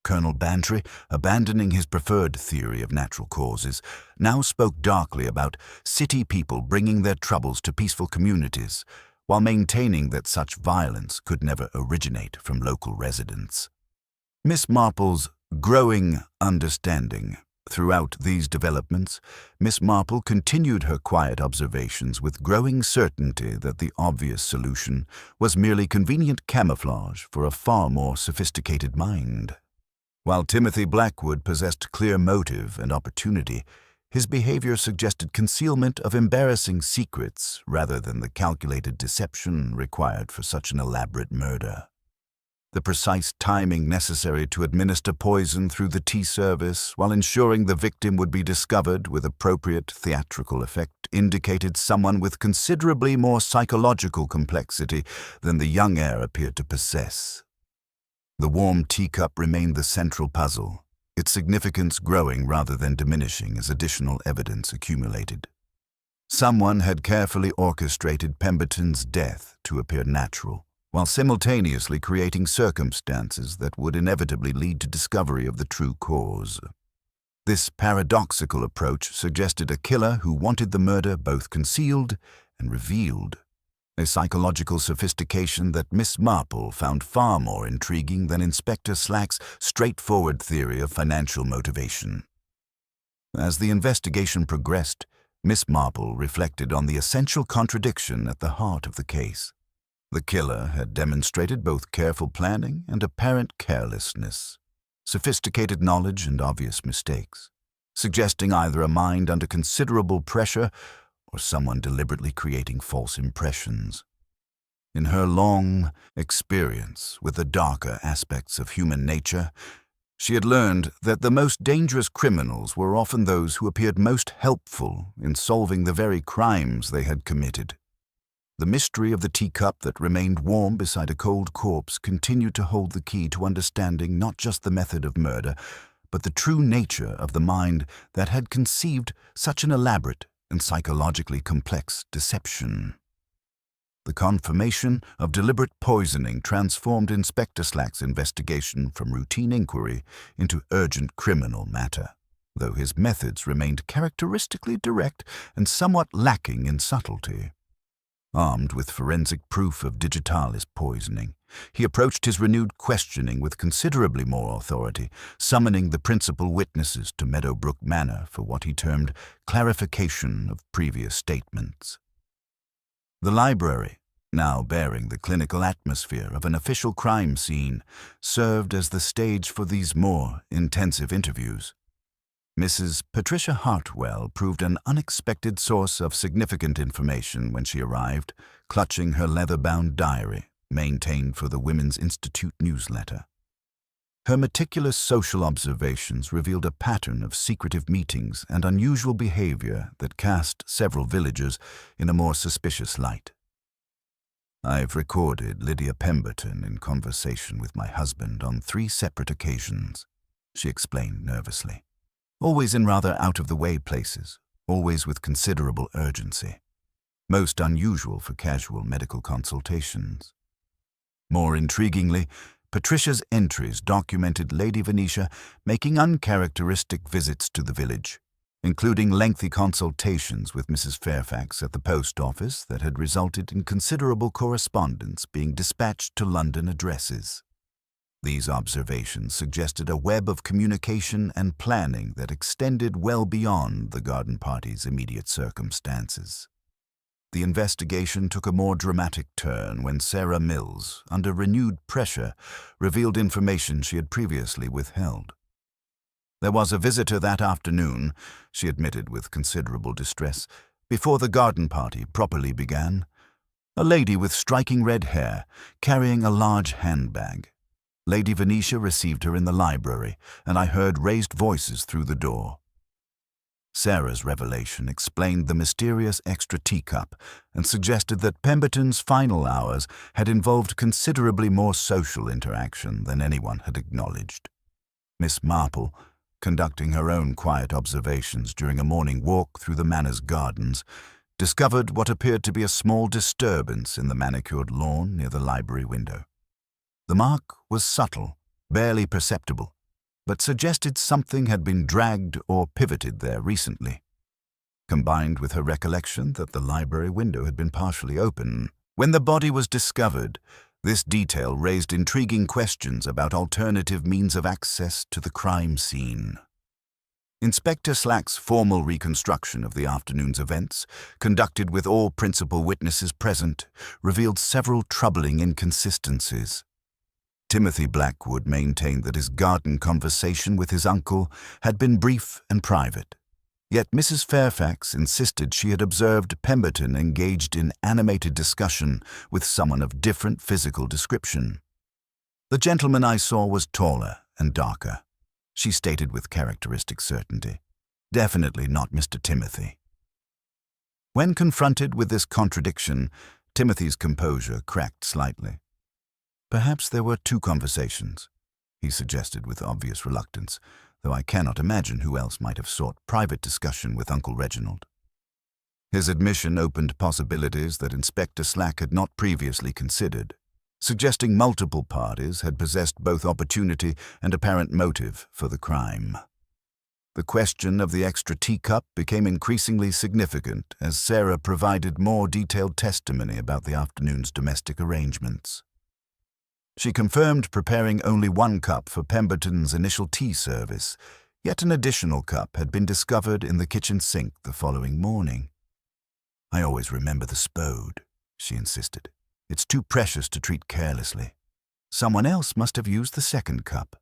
Colonel Bantry, abandoning his preferred theory of natural causes, now spoke darkly about city people bringing their troubles to peaceful communities, while maintaining that such violence could never originate from local residents. Miss Marple's growing understanding. Throughout these developments, Miss Marple continued her quiet observations with growing certainty that the obvious solution was merely convenient camouflage for a far more sophisticated mind. While Timothy Blackwood possessed clear motive and opportunity, his behavior suggested concealment of embarrassing secrets rather than the calculated deception required for such an elaborate murder. The precise timing necessary to administer poison through the tea service while ensuring the victim would be discovered with appropriate theatrical effect indicated someone with considerably more psychological complexity than the young heir appeared to possess. The warm teacup remained the central puzzle, its significance growing rather than diminishing as additional evidence accumulated. Someone had carefully orchestrated Pemberton's death to appear natural, while simultaneously creating circumstances that would inevitably lead to discovery of the true cause. This paradoxical approach suggested a killer who wanted the murder both concealed and revealed, a psychological sophistication that Miss Marple found far more intriguing than Inspector Slack's straightforward theory of financial motivation. As the investigation progressed, Miss Marple reflected on the essential contradiction at the heart of the case. The killer had demonstrated both careful planning and apparent carelessness, sophisticated knowledge and obvious mistakes, suggesting either a mind under considerable pressure or someone deliberately creating false impressions. In her long experience with the darker aspects of human nature, she had learned that the most dangerous criminals were often those who appeared most helpful in solving the very crimes they had committed. The mystery of the teacup that remained warm beside a cold corpse continued to hold the key to understanding not just the method of murder, but the true nature of the mind that had conceived such an elaborate and psychologically complex deception. The confirmation of deliberate poisoning transformed Inspector Slack's investigation from routine inquiry into urgent criminal matter, though his methods remained characteristically direct and somewhat lacking in subtlety. Armed with forensic proof of digitalis poisoning, he approached his renewed questioning with considerably more authority, summoning the principal witnesses to Meadowbrook Manor for what he termed clarification of previous statements. The library, now bearing the clinical atmosphere of an official crime scene, served as the stage for these more intensive interviews. Mrs. Patricia Hartwell proved an unexpected source of significant information when she arrived, clutching her leather-bound diary, maintained for the Women's Institute newsletter. Her meticulous social observations revealed a pattern of secretive meetings and unusual behavior that cast several villagers in a more suspicious light. "I've recorded Lydia Pemberton in conversation with my husband on 3 separate occasions," she explained nervously. "Always in rather out-of-the-way places, always with considerable urgency. Most unusual for casual medical consultations." More intriguingly, Patricia's entries documented Lady Venetia making uncharacteristic visits to the village, including lengthy consultations with Mrs. Fairfax at the post office that had resulted in considerable correspondence being dispatched to London addresses. These observations suggested a web of communication and planning that extended well beyond the garden party's immediate circumstances. The investigation took a more dramatic turn when Sarah Mills, under renewed pressure, revealed information she had previously withheld. "There was a visitor that afternoon," she admitted with considerable distress, "before the garden party properly began. A lady with striking red hair, carrying a large handbag. Lady Venetia received her in the library, and I heard raised voices through the door." Sarah's revelation explained the mysterious extra teacup and suggested that Pemberton's final hours had involved considerably more social interaction than anyone had acknowledged. Miss Marple, conducting her own quiet observations during a morning walk through the manor's gardens, discovered what appeared to be a small disturbance in the manicured lawn near the library window. The mark was subtle, barely perceptible, but suggested something had been dragged or pivoted there recently. Combined with her recollection that the library window had been partially open when the body was discovered, this detail raised intriguing questions about alternative means of access to the crime scene. Inspector Slack's formal reconstruction of the afternoon's events, conducted with all principal witnesses present, revealed several troubling inconsistencies. Timothy Blackwood maintained that his garden conversation with his uncle had been brief and private. Yet Mrs. Fairfax insisted she had observed Pemberton engaged in animated discussion with someone of different physical description. "The gentleman I saw was taller and darker," she stated with characteristic certainty. "Definitely not Mr. Timothy." When confronted with this contradiction, Timothy's composure cracked slightly. "Perhaps there were two conversations," he suggested with obvious reluctance, though I cannot imagine who else might have sought private discussion with Uncle Reginald. His admission opened possibilities that Inspector Slack had not previously considered, suggesting multiple parties had possessed both opportunity and apparent motive for the crime. The question of the extra teacup became increasingly significant as Sarah provided more detailed testimony about the afternoon's domestic arrangements. She confirmed preparing only one cup for Pemberton's initial tea service, yet an additional cup had been discovered in the kitchen sink the following morning. "I always remember the spode," she insisted. "It's too precious to treat carelessly. Someone else must have used the second cup."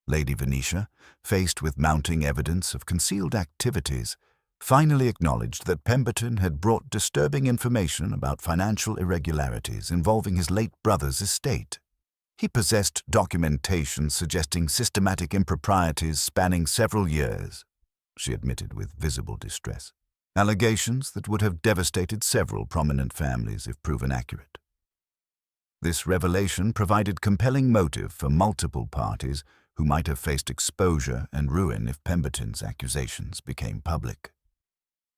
Lady Venetia, faced with mounting evidence of concealed activities, finally acknowledged that Pemberton had brought disturbing information about financial irregularities involving his late brother's estate. He possessed documentation suggesting systematic improprieties spanning several years, she admitted with visible distress. Allegations that would have devastated several prominent families if proven accurate. This revelation provided compelling motive for multiple parties who might have faced exposure and ruin if Pemberton's accusations became public.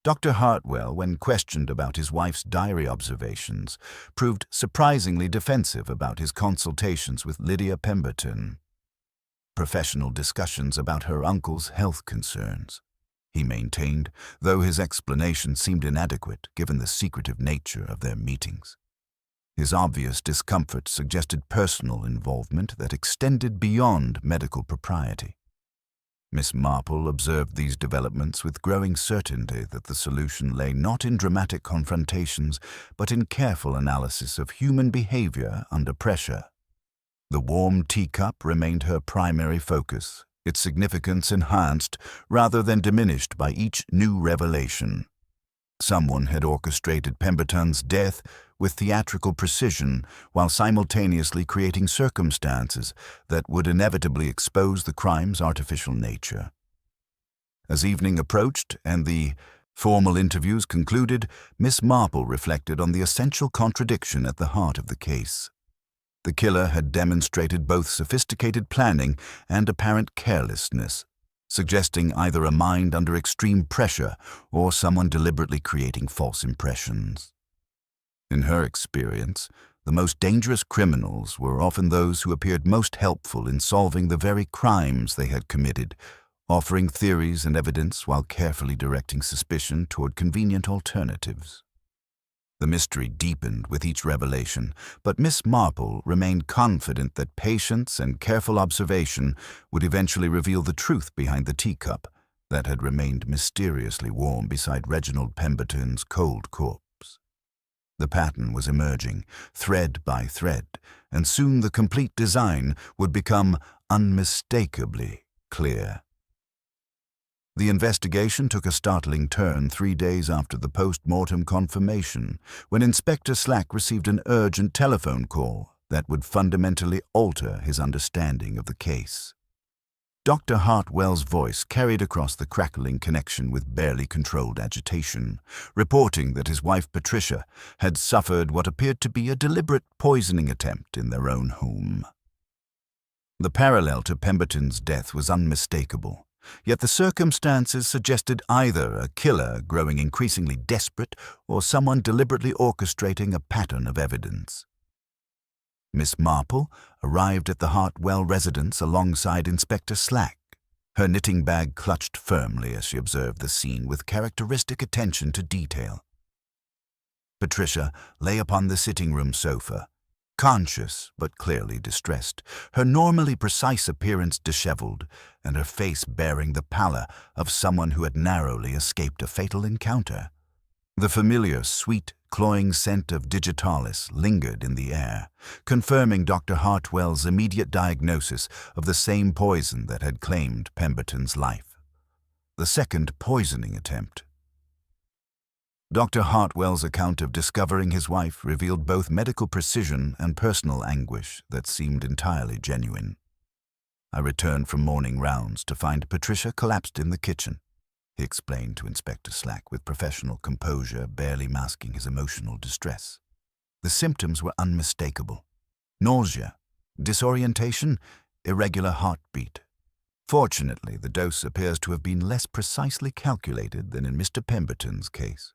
Dr. Hartwell, when questioned about his wife's diary observations, proved surprisingly defensive about his consultations with Lydia Pemberton. Professional discussions about her uncle's health concerns, he maintained, though his explanation seemed inadequate given the secretive nature of their meetings. His obvious discomfort suggested personal involvement that extended beyond medical propriety. Miss Marple observed these developments with growing certainty that the solution lay not in dramatic confrontations, but in careful analysis of human behavior under pressure. The warm teacup remained her primary focus, its significance enhanced rather than diminished by each new revelation. Someone had orchestrated Pemberton's death with theatrical precision while simultaneously creating circumstances that would inevitably expose the crime's artificial nature. As evening approached and the formal interviews concluded, Miss Marple reflected on the essential contradiction at the heart of the case. The killer had demonstrated both sophisticated planning and apparent carelessness, suggesting either a mind under extreme pressure or someone deliberately creating false impressions. In her experience, the most dangerous criminals were often those who appeared most helpful in solving the very crimes they had committed, offering theories and evidence while carefully directing suspicion toward convenient alternatives. The mystery deepened with each revelation, but Miss Marple remained confident that patience and careful observation would eventually reveal the truth behind the teacup that had remained mysteriously warm beside Reginald Pemberton's cold corpse. The pattern was emerging, thread by thread, and soon the complete design would become unmistakably clear. The investigation took a startling turn 3 days after the post-mortem confirmation, when Inspector Slack received an urgent telephone call that would fundamentally alter his understanding of the case. Dr. Hartwell's voice carried across the crackling connection with barely controlled agitation, reporting that his wife Patricia had suffered what appeared to be a deliberate poisoning attempt in their own home. The parallel to Pemberton's death was unmistakable. Yet the circumstances suggested either a killer growing increasingly desperate or someone deliberately orchestrating a pattern of evidence. Miss Marple arrived at the Hartwell residence alongside Inspector Slack, her knitting bag clutched firmly as she observed the scene with characteristic attention to detail. Patricia lay upon the sitting-room sofa, conscious but clearly distressed, her normally precise appearance disheveled, and her face bearing the pallor of someone who had narrowly escaped a fatal encounter. The familiar, sweet, cloying scent of digitalis lingered in the air, confirming Dr. Hartwell's immediate diagnosis of the same poison that had claimed Pemberton's life. The second poisoning attempt. Dr. Hartwell's account of discovering his wife revealed both medical precision and personal anguish that seemed entirely genuine. I returned from morning rounds to find Patricia collapsed in the kitchen, he explained to Inspector Slack with professional composure, barely masking his emotional distress. The symptoms were unmistakable. Nausea, disorientation, irregular heartbeat. Fortunately, the dose appears to have been less precisely calculated than in Mr. Pemberton's case,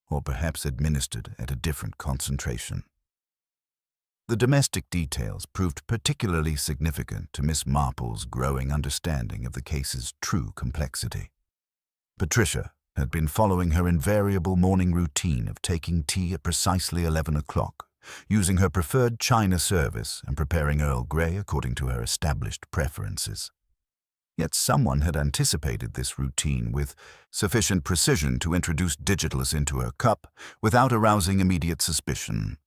or perhaps administered at a different concentration. The domestic details proved particularly significant to Miss Marple's growing understanding of the case's true complexity. Patricia had been following her invariable morning routine of taking tea at precisely 11 o'clock, using her preferred China service and preparing Earl Grey according to her established preferences. Yet someone had anticipated this routine with sufficient precision to introduce digitalis into her cup without arousing immediate suspicion.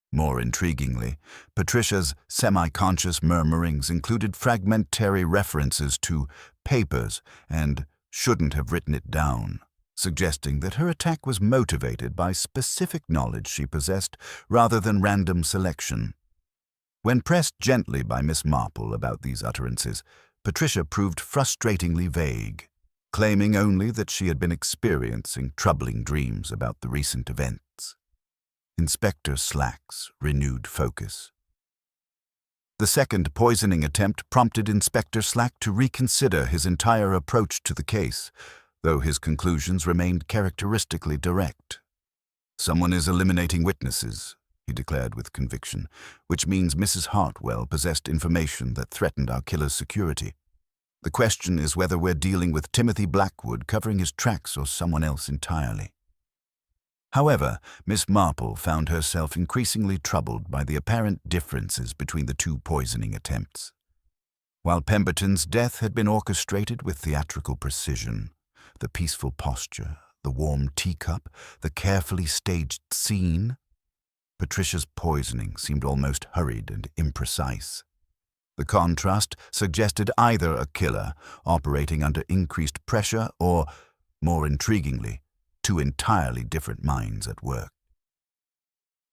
More intriguingly, Patricia's semi-conscious murmurings included fragmentary references to papers and shouldn't have written it down, suggesting that her attack was motivated by specific knowledge she possessed rather than random selection. When pressed gently by Miss Marple about these utterances, Patricia proved frustratingly vague, claiming only that she had been experiencing troubling dreams about the recent events. Inspector Slack's renewed focus. The second poisoning attempt prompted Inspector Slack to reconsider his entire approach to the case, though his conclusions remained characteristically direct. "Someone is eliminating witnesses," he declared with conviction, "which means Mrs. Hartwell possessed information that threatened our killer's security. The question is whether we're dealing with Timothy Blackwood covering his tracks or someone else entirely." However, Miss Marple found herself increasingly troubled by the apparent differences between the two poisoning attempts. While Pemberton's death had been orchestrated with theatrical precision, the peaceful posture, the warm teacup, the carefully staged scene, Patricia's poisoning seemed almost hurried and imprecise. The contrast suggested either a killer operating under increased pressure or, more intriguingly, two entirely different minds at work.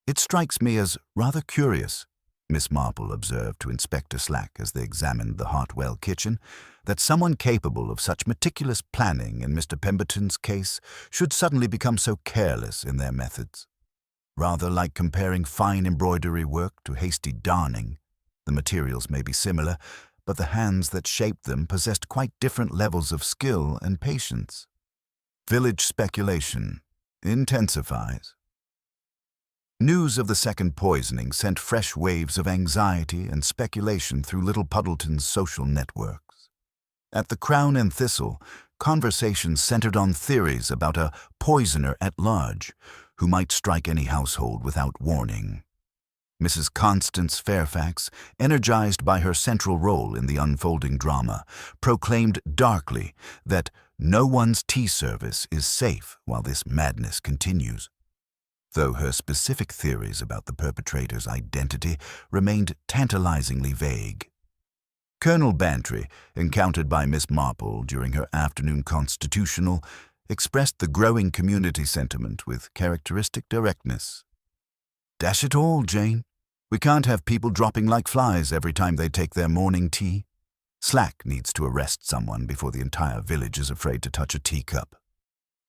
"It strikes me as rather curious," Miss Marple observed to Inspector Slack as they examined the Hartwell kitchen, "that someone capable of such meticulous planning in Mr. Pemberton's case should suddenly become so careless in their methods. Rather like comparing fine embroidery work to hasty darning, the materials may be similar, but the hands that shaped them possessed quite different levels of skill and patience. Village speculation intensifies." News of the second poisoning sent fresh waves of anxiety and speculation through Little Puddleton's social networks. At the Crown and Thistle, conversations centered on theories about a poisoner at large who might strike any household without warning. Mrs. Constance Fairfax, energized by her central role in the unfolding drama, proclaimed darkly that no one's tea service is safe while this madness continues, though her specific theories about the perpetrator's identity remained tantalizingly vague. Colonel Bantry, encountered by Miss Marple during her afternoon constitutional, expressed the growing community sentiment with characteristic directness. "Dash it all, Jane. We can't have people dropping like flies every time they take their morning tea. Slack needs to arrest someone before the entire village is afraid to touch a teacup."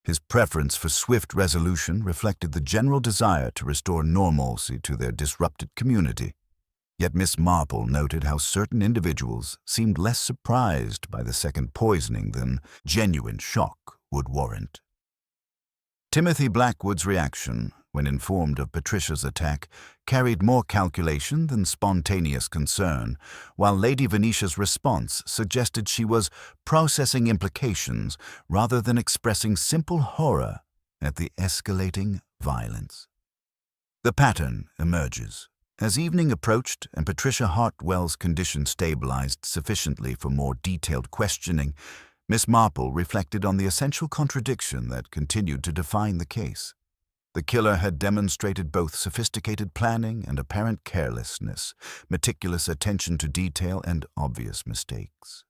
His preference for swift resolution reflected the general desire to restore normalcy to their disrupted community. Yet Miss Marple noted how certain individuals seemed less surprised by the second poisoning than genuine shock would warrant. Timothy Blackwood's reaction, when informed of Patricia's attack, carried more calculation than spontaneous concern, while Lady Venetia's response suggested she was processing implications rather than expressing simple horror at the escalating violence. The pattern emerges. As evening approached and Patricia Hartwell's condition stabilized sufficiently for more detailed questioning, Miss Marple reflected on the essential contradiction that continued to define the case. The killer had demonstrated both sophisticated planning and apparent carelessness, meticulous attention to detail and obvious mistakes.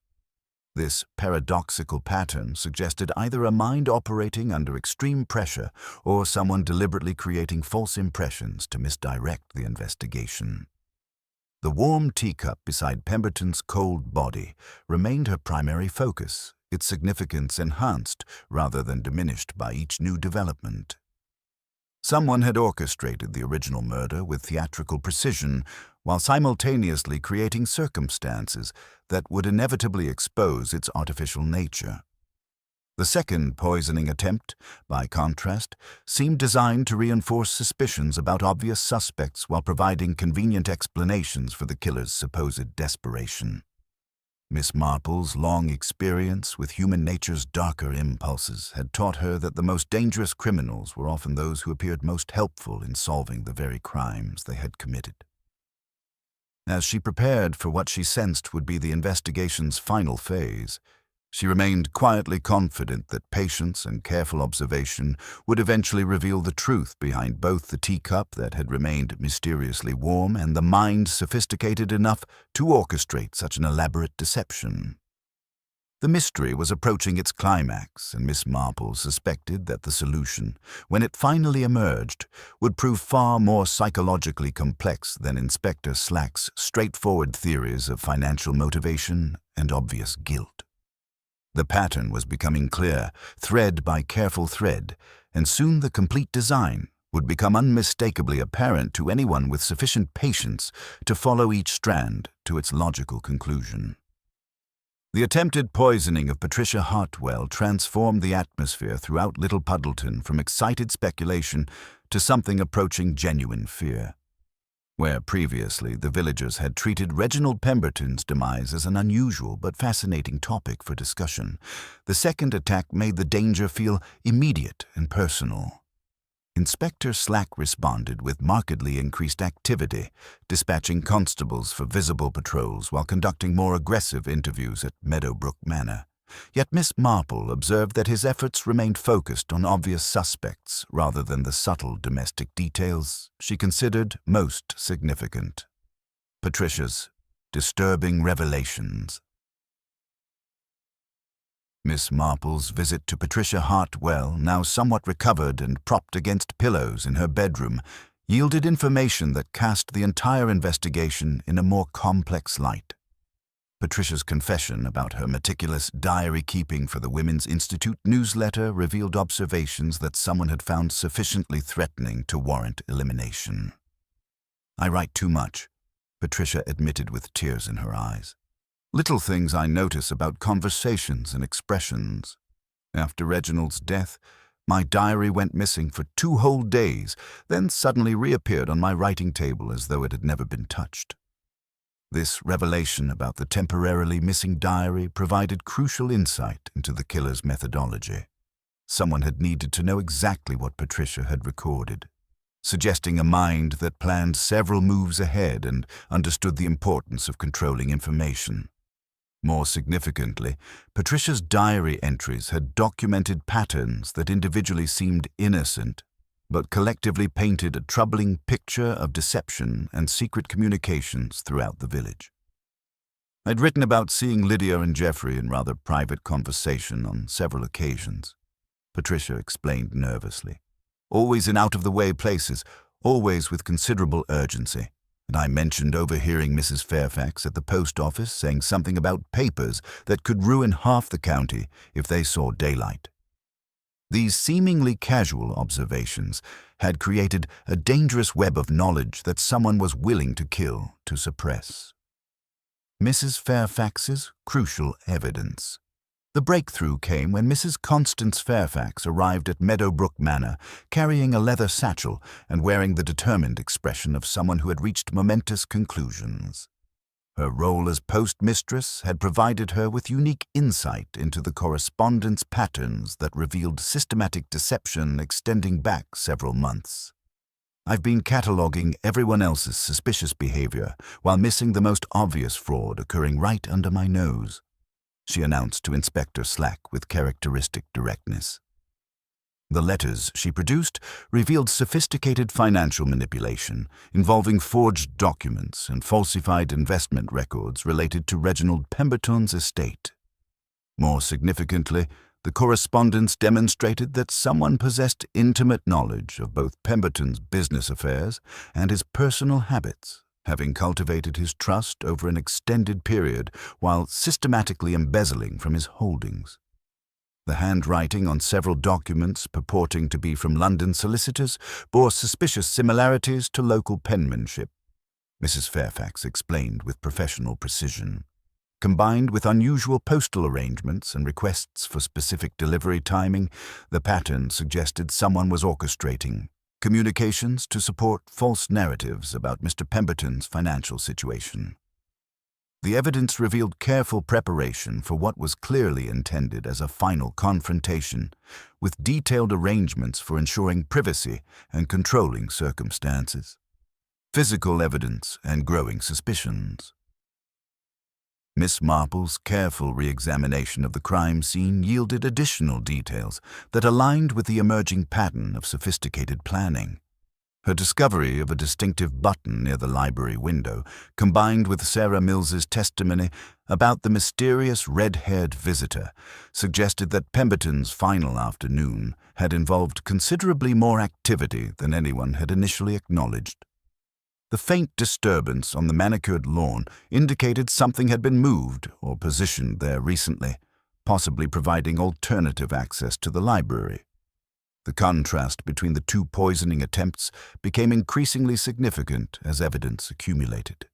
This paradoxical pattern suggested either a mind operating under extreme pressure or someone deliberately creating false impressions to misdirect the investigation. The warm teacup beside Pemberton's cold body remained her primary focus, its significance enhanced rather than diminished by each new development. Someone had orchestrated the original murder with theatrical precision while simultaneously creating circumstances that would inevitably expose its artificial nature. The second poisoning attempt, by contrast, seemed designed to reinforce suspicions about obvious suspects while providing convenient explanations for the killer's supposed desperation. Miss Marple's long experience with human nature's darker impulses had taught her that the most dangerous criminals were often those who appeared most helpful in solving the very crimes they had committed. As she prepared for what she sensed would be the investigation's final phase, she remained quietly confident that patience and careful observation would eventually reveal the truth behind both the teacup that had remained mysteriously warm and the mind sophisticated enough to orchestrate such an elaborate deception. The mystery was approaching its climax, and Miss Marple suspected that the solution, when it finally emerged, would prove far more psychologically complex than Inspector Slack's straightforward theories of financial motivation and obvious guilt. The pattern was becoming clear, thread by careful thread, and soon the complete design would become unmistakably apparent to anyone with sufficient patience to follow each strand to its logical conclusion. The attempted poisoning of Patricia Hartwell transformed the atmosphere throughout Little Puddleton from excited speculation to something approaching genuine fear. Where previously the villagers had treated Reginald Pemberton's demise as an unusual but fascinating topic for discussion, the second attack made the danger feel immediate and personal. Inspector Slack responded with markedly increased activity, dispatching constables for visible patrols while conducting more aggressive interviews at Meadowbrook Manor. Yet Miss Marple observed that his efforts remained focused on obvious suspects rather than the subtle domestic details she considered most significant. Patricia's disturbing revelations. Miss Marple's visit to Patricia Hartwell, now somewhat recovered and propped against pillows in her bedroom, yielded information that cast the entire investigation in a more complex light. Patricia's confession about her meticulous diary-keeping for the Women's Institute newsletter revealed observations that someone had found sufficiently threatening to warrant elimination. "I write too much," Patricia admitted with tears in her eyes. "Little things I notice about conversations and expressions. After Reginald's death, my diary went missing for 2 whole days, then suddenly reappeared on my writing table as though it had never been touched." This revelation about the temporarily missing diary provided crucial insight into the killer's methodology. Someone had needed to know exactly what Patricia had recorded, suggesting a mind that planned several moves ahead and understood the importance of controlling information. More significantly, Patricia's diary entries had documented patterns that individually seemed innocent, but collectively painted a troubling picture of deception and secret communications throughout the village. I'd written about seeing Lydia and Geoffrey in rather private conversation on several occasions, Patricia explained nervously. Always in out-of-the-way places, always with considerable urgency, and I mentioned overhearing Mrs. Fairfax at the post office saying something about papers that could ruin half the county if they saw daylight. These seemingly casual observations had created a dangerous web of knowledge that someone was willing to kill to suppress. Mrs. Fairfax's crucial evidence. The breakthrough came when Mrs. Constance Fairfax arrived at Meadowbrook Manor, carrying a leather satchel and wearing the determined expression of someone who had reached momentous conclusions. Her role as postmistress had provided her with unique insight into the correspondence patterns that revealed systematic deception extending back several months. "I've been cataloguing everyone else's suspicious behavior while missing the most obvious fraud occurring right under my nose," she announced to Inspector Slack with characteristic directness. The letters she produced revealed sophisticated financial manipulation involving forged documents and falsified investment records related to Reginald Pemberton's estate. More significantly, the correspondence demonstrated that someone possessed intimate knowledge of both Pemberton's business affairs and his personal habits, having cultivated his trust over an extended period while systematically embezzling from his holdings. The handwriting on several documents purporting to be from London solicitors bore suspicious similarities to local penmanship, Mrs. Fairfax explained with professional precision. Combined with unusual postal arrangements and requests for specific delivery timing, the pattern suggested someone was orchestrating communications to support false narratives about Mr. Pemberton's financial situation. The evidence revealed careful preparation for what was clearly intended as a final confrontation, with detailed arrangements for ensuring privacy and controlling circumstances. Physical evidence and growing suspicions. Miss Marple's careful re-examination of the crime scene yielded additional details that aligned with the emerging pattern of sophisticated planning. Her discovery of a distinctive button near the library window, combined with Sarah Mills's testimony about the mysterious red-haired visitor, suggested that Pemberton's final afternoon had involved considerably more activity than anyone had initially acknowledged. The faint disturbance on the manicured lawn indicated something had been moved or positioned there recently, possibly providing alternative access to the library. The contrast between the two poisoning attempts became increasingly significant as evidence accumulated.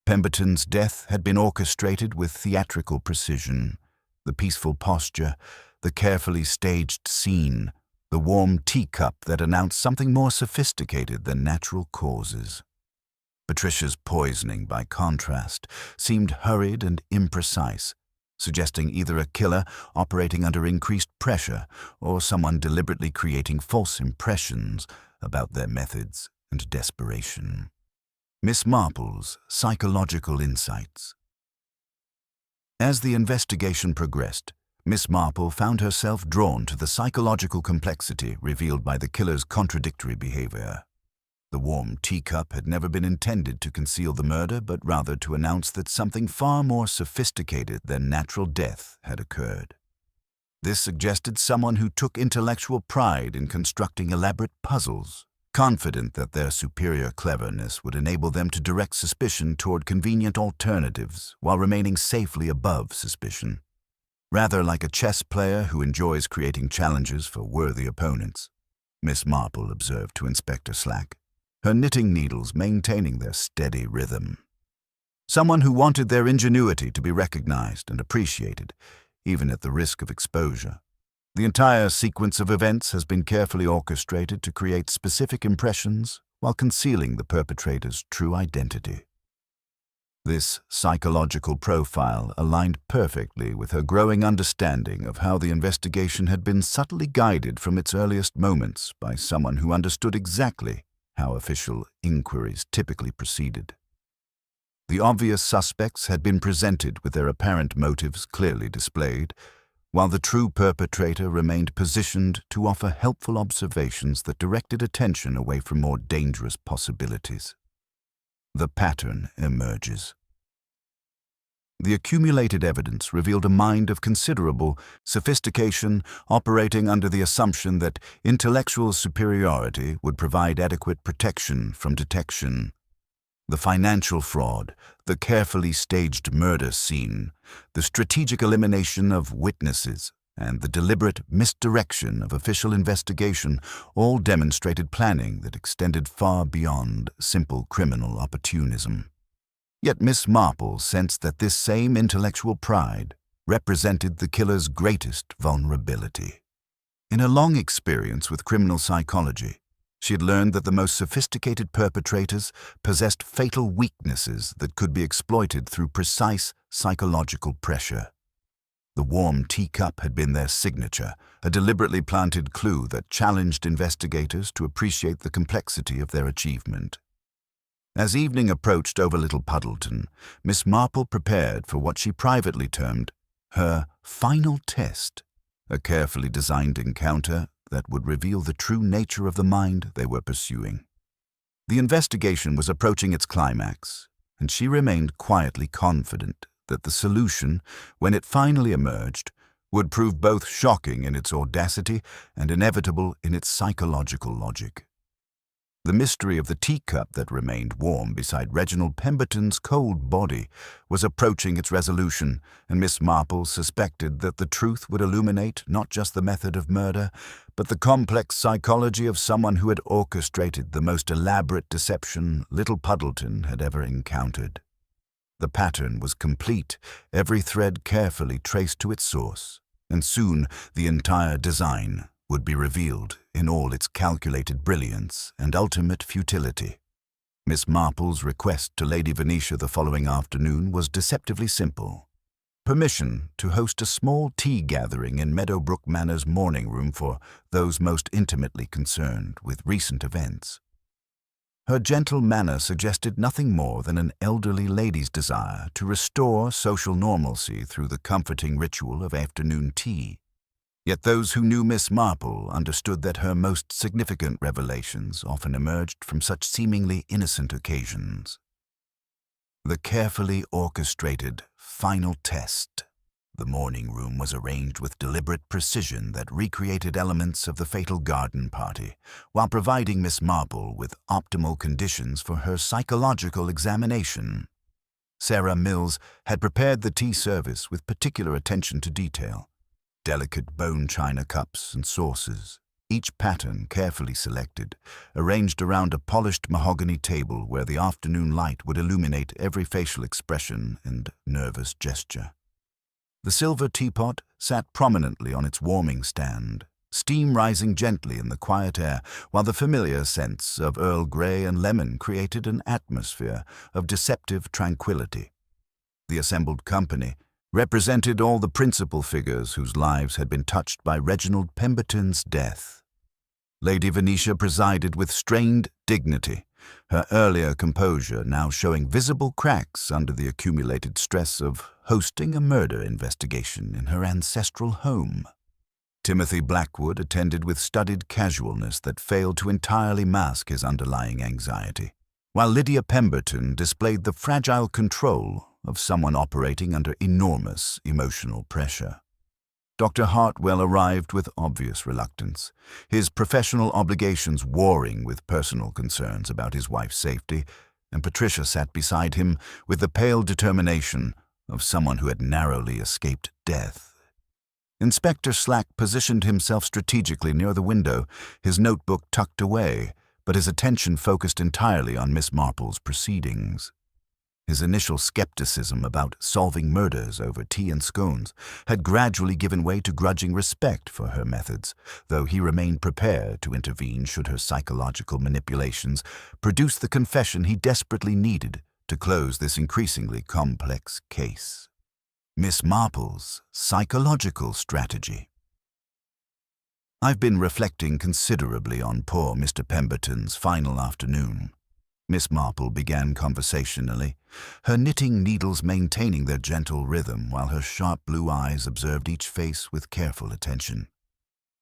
Pemberton's death had been orchestrated with theatrical precision. The peaceful posture, the carefully staged scene, the warm teacup that announced something more sophisticated than natural causes. Patricia's poisoning, by contrast, seemed hurried and imprecise, suggesting either a killer operating under increased pressure or someone deliberately creating false impressions about their methods and desperation. Miss Marple's psychological insights. As the investigation progressed, Miss Marple found herself drawn to the psychological complexity revealed by the killer's contradictory behavior. The warm teacup had never been intended to conceal the murder, but rather to announce that something far more sophisticated than natural death had occurred. This suggested someone who took intellectual pride in constructing elaborate puzzles, confident that their superior cleverness would enable them to direct suspicion toward convenient alternatives while remaining safely above suspicion. Rather like a chess player who enjoys creating challenges for worthy opponents, Miss Marple observed to Inspector Slack, her knitting needles maintaining their steady rhythm. Someone who wanted their ingenuity to be recognized and appreciated, even at the risk of exposure. The entire sequence of events has been carefully orchestrated to create specific impressions while concealing the perpetrator's true identity. This psychological profile aligned perfectly with her growing understanding of how the investigation had been subtly guided from its earliest moments by someone who understood exactly how official inquiries typically proceeded. The obvious suspects had been presented with their apparent motives clearly displayed, while the true perpetrator remained positioned to offer helpful observations that directed attention away from more dangerous possibilities. The pattern emerges. The accumulated evidence revealed a mind of considerable sophistication operating under the assumption that intellectual superiority would provide adequate protection from detection. The financial fraud, the carefully staged murder scene, the strategic elimination of witnesses, and the deliberate misdirection of official investigation all demonstrated planning that extended far beyond simple criminal opportunism. Yet Miss Marple sensed that this same intellectual pride represented the killer's greatest vulnerability. In her long experience with criminal psychology, she had learned that the most sophisticated perpetrators possessed fatal weaknesses that could be exploited through precise psychological pressure. The warm teacup had been their signature, a deliberately planted clue that challenged investigators to appreciate the complexity of their achievement. As evening approached over Little Puddleton, Miss Marple prepared for what she privately termed her final test, a carefully designed encounter that would reveal the true nature of the mind they were pursuing. The investigation was approaching its climax, and she remained quietly confident that the solution, when it finally emerged, would prove both shocking in its audacity and inevitable in its psychological logic. The mystery of the teacup that remained warm beside Reginald Pemberton's cold body was approaching its resolution, and Miss Marple suspected that the truth would illuminate not just the method of murder, but the complex psychology of someone who had orchestrated the most elaborate deception Little Puddleton had ever encountered. The pattern was complete, every thread carefully traced to its source, and soon the entire design would be revealed in all its calculated brilliance and ultimate futility. Miss Marple's request to Lady Venetia the following afternoon was deceptively simple: permission to host a small tea gathering in Meadowbrook Manor's morning room for those most intimately concerned with recent events. Her gentle manner suggested nothing more than an elderly lady's desire to restore social normalcy through the comforting ritual of afternoon tea. Yet those who knew Miss Marple understood that her most significant revelations often emerged from such seemingly innocent occasions. The carefully orchestrated final test. The morning room was arranged with deliberate precision that recreated elements of the fatal garden party, while providing Miss Marple with optimal conditions for her psychological examination. Sarah Mills had prepared the tea service with particular attention to detail. Delicate bone china cups and saucers, each pattern carefully selected, arranged around a polished mahogany table where the afternoon light would illuminate every facial expression and nervous gesture. The silver teapot sat prominently on its warming stand, steam rising gently in the quiet air, while the familiar scents of Earl Grey and lemon created an atmosphere of deceptive tranquility. The assembled company represented all the principal figures whose lives had been touched by Reginald Pemberton's death. Lady Venetia presided with strained dignity, her earlier composure now showing visible cracks under the accumulated stress of hosting a murder investigation in her ancestral home. Timothy Blackwood attended with studied casualness that failed to entirely mask his underlying anxiety, while Lydia Pemberton displayed the fragile control of someone operating under enormous emotional pressure. Dr. Hartwell arrived with obvious reluctance, his professional obligations warring with personal concerns about his wife's safety, and Patricia sat beside him with the pale determination of someone who had narrowly escaped death. Inspector Slack positioned himself strategically near the window, his notebook tucked away, but his attention focused entirely on Miss Marple's proceedings. His initial skepticism about solving murders over tea and scones had gradually given way to grudging respect for her methods, though he remained prepared to intervene should her psychological manipulations produce the confession he desperately needed to close this increasingly complex case. Miss Marple's psychological strategy. I've been reflecting considerably on poor Mr. Pemberton's final afternoon. Miss Marple began conversationally, her knitting needles maintaining their gentle rhythm while her sharp blue eyes observed each face with careful attention.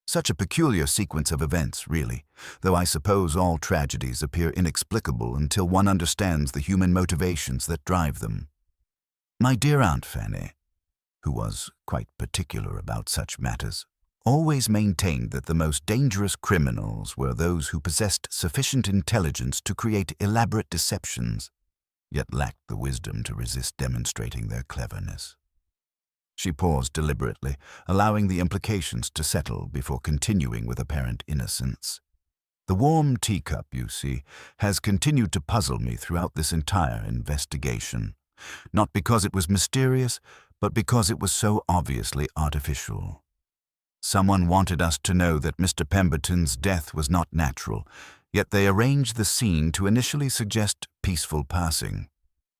Such a peculiar sequence of events, really, though I suppose all tragedies appear inexplicable until one understands the human motivations that drive them. My dear Aunt Fanny, who was quite particular about such matters, always maintained that the most dangerous criminals were those who possessed sufficient intelligence to create elaborate deceptions, yet lacked the wisdom to resist demonstrating their cleverness. She paused deliberately, allowing the implications to settle before continuing with apparent innocence. The warm teacup, you see, has continued to puzzle me throughout this entire investigation. Not because it was mysterious, but because it was so obviously artificial. Someone wanted us to know that Mr. Pemberton's death was not natural, yet they arranged the scene to initially suggest peaceful passing.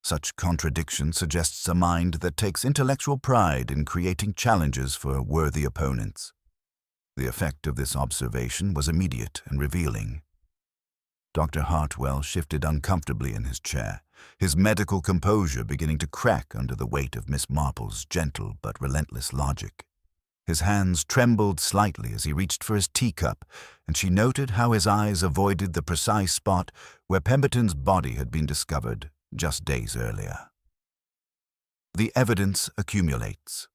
Such contradiction suggests a mind that takes intellectual pride in creating challenges for worthy opponents. The effect of this observation was immediate and revealing. Dr. Hartwell shifted uncomfortably in his chair, his medical composure beginning to crack under the weight of Miss Marple's gentle but relentless logic. His hands trembled slightly as he reached for his teacup, and she noted how his eyes avoided the precise spot where Pemberton's body had been discovered just days earlier. The evidence accumulates.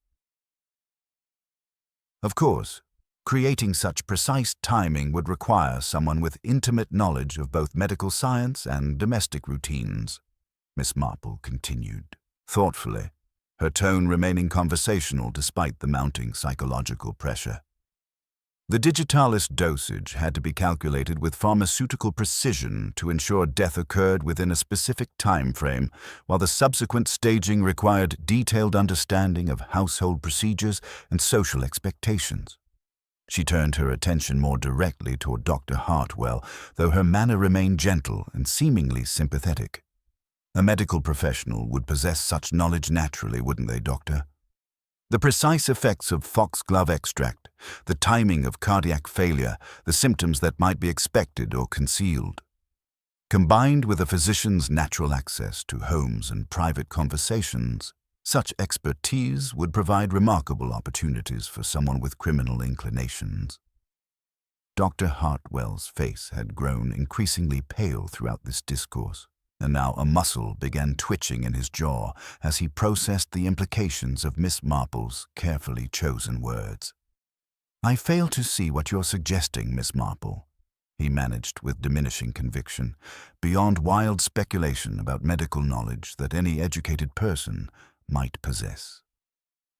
Of course, creating such precise timing would require someone with intimate knowledge of both medical science and domestic routines, Miss Marple continued, thoughtfully, her tone remaining conversational despite the mounting psychological pressure. The digitalis dosage had to be calculated with pharmaceutical precision to ensure death occurred within a specific time frame, while the subsequent staging required detailed understanding of household procedures and social expectations. She turned her attention more directly toward Dr. Hartwell, though her manner remained gentle and seemingly sympathetic. A medical professional would possess such knowledge naturally, wouldn't they, Doctor? The precise effects of foxglove extract, the timing of cardiac failure, the symptoms that might be expected or concealed. Combined with a physician's natural access to homes and private conversations, such expertise would provide remarkable opportunities for someone with criminal inclinations. Dr. Hartwell's face had grown increasingly pale throughout this discourse, and now a muscle began twitching in his jaw as he processed the implications of Miss Marple's carefully chosen words. "I fail to see what you're suggesting, Miss Marple," he managed with diminishing conviction, beyond wild speculation about medical knowledge that any educated person might possess.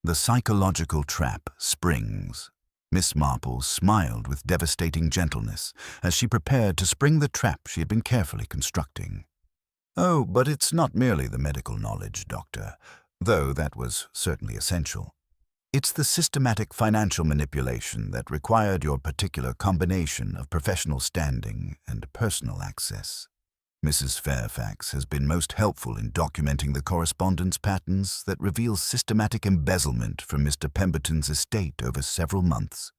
"The psychological trap springs." Miss Marple smiled with devastating gentleness as she prepared to spring the trap she had been carefully constructing. "Oh, but it's not merely the medical knowledge, Doctor, though that was certainly essential. It's the systematic financial manipulation that required your particular combination of professional standing and personal access. Mrs. Fairfax has been most helpful in documenting the correspondence patterns that reveal systematic embezzlement from Mr. Pemberton's estate over several months.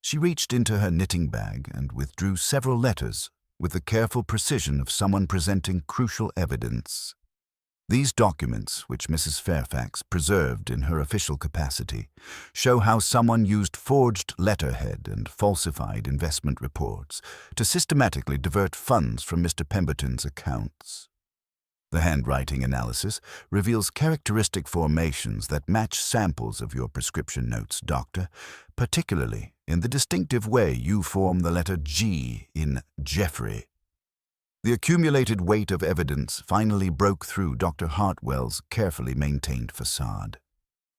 She reached into her knitting bag and withdrew several letters with the careful precision of someone presenting crucial evidence. These documents, which Mrs. Fairfax preserved in her official capacity, show how someone used forged letterhead and falsified investment reports to systematically divert funds from Mr. Pemberton's accounts. The handwriting analysis reveals characteristic formations that match samples of your prescription notes, Doctor, particularly in the distinctive way you form the letter G in Jeffrey. The accumulated weight of evidence finally broke through Dr. Hartwell's carefully maintained facade.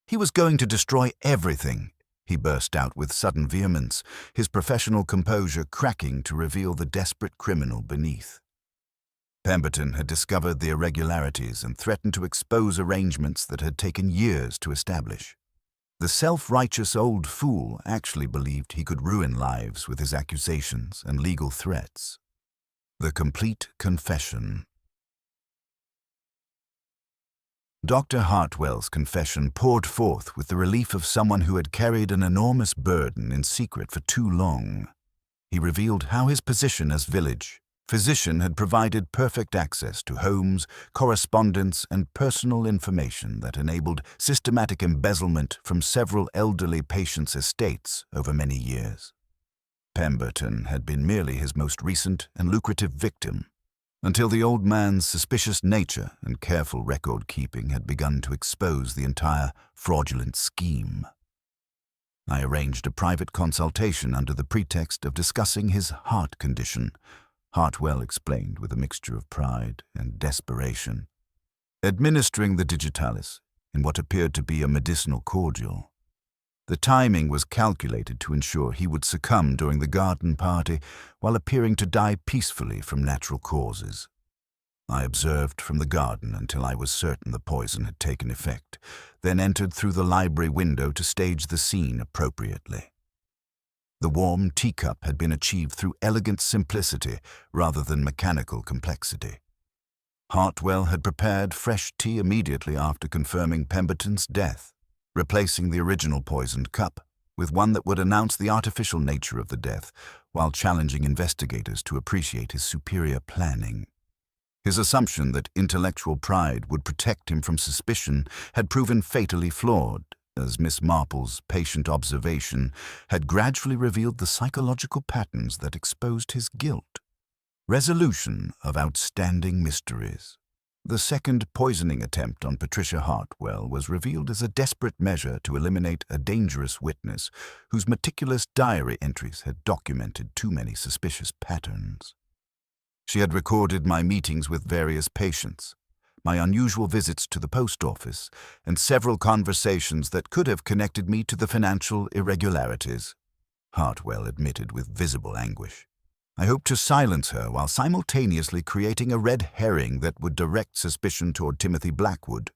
"He was going to destroy everything," he burst out with sudden vehemence, his professional composure cracking to reveal the desperate criminal beneath. Pemberton had discovered the irregularities and threatened to expose arrangements that had taken years to establish. The self-righteous old fool actually believed he could ruin lives with his accusations and legal threats. The complete confession. Dr. Hartwell's confession poured forth with the relief of someone who had carried an enormous burden in secret for too long. He revealed how his position as village physician had provided perfect access to homes, correspondence, and personal information that enabled systematic embezzlement from several elderly patients' estates over many years. Pemberton had been merely his most recent and lucrative victim, until the old man's suspicious nature and careful record-keeping had begun to expose the entire fraudulent scheme. I arranged a private consultation under the pretext of discussing his heart condition, Hartwell explained with a mixture of pride and desperation. Administering the digitalis, in what appeared to be a medicinal cordial. The timing was calculated to ensure he would succumb during the garden party while appearing to die peacefully from natural causes. I observed from the garden until I was certain the poison had taken effect, then entered through the library window to stage the scene appropriately. The warm teacup had been achieved through elegant simplicity rather than mechanical complexity. Hartwell had prepared fresh tea immediately after confirming Pemberton's death, replacing the original poisoned cup with one that would announce the artificial nature of the death while challenging investigators to appreciate his superior planning. His assumption that intellectual pride would protect him from suspicion had proven fatally flawed, as Miss Marple's patient observation had gradually revealed the psychological patterns that exposed his guilt. Resolution of outstanding mysteries. The second poisoning attempt on Patricia Hartwell was revealed as a desperate measure to eliminate a dangerous witness whose meticulous diary entries had documented too many suspicious patterns. She had recorded my meetings with various patients, my unusual visits to the post office, and several conversations that could have connected me to the financial irregularities, Hartwell admitted with visible anguish. I hoped to silence her while simultaneously creating a red herring that would direct suspicion toward Timothy Blackwood.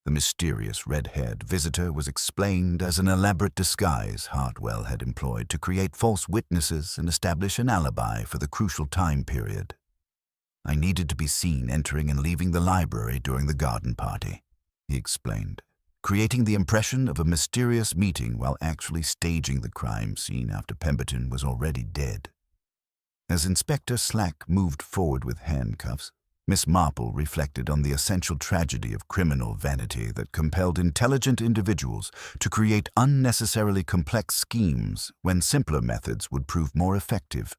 The mysterious red-haired visitor was explained as an elaborate disguise Hartwell had employed to create false witnesses and establish an alibi for the crucial time period. I needed to be seen entering and leaving the library during the garden party, he explained, creating the impression of a mysterious meeting while actually staging the crime scene after Pemberton was already dead. As Inspector Slack moved forward with handcuffs, Miss Marple reflected on the essential tragedy of criminal vanity that compelled intelligent individuals to create unnecessarily complex schemes when simpler methods would prove more effective.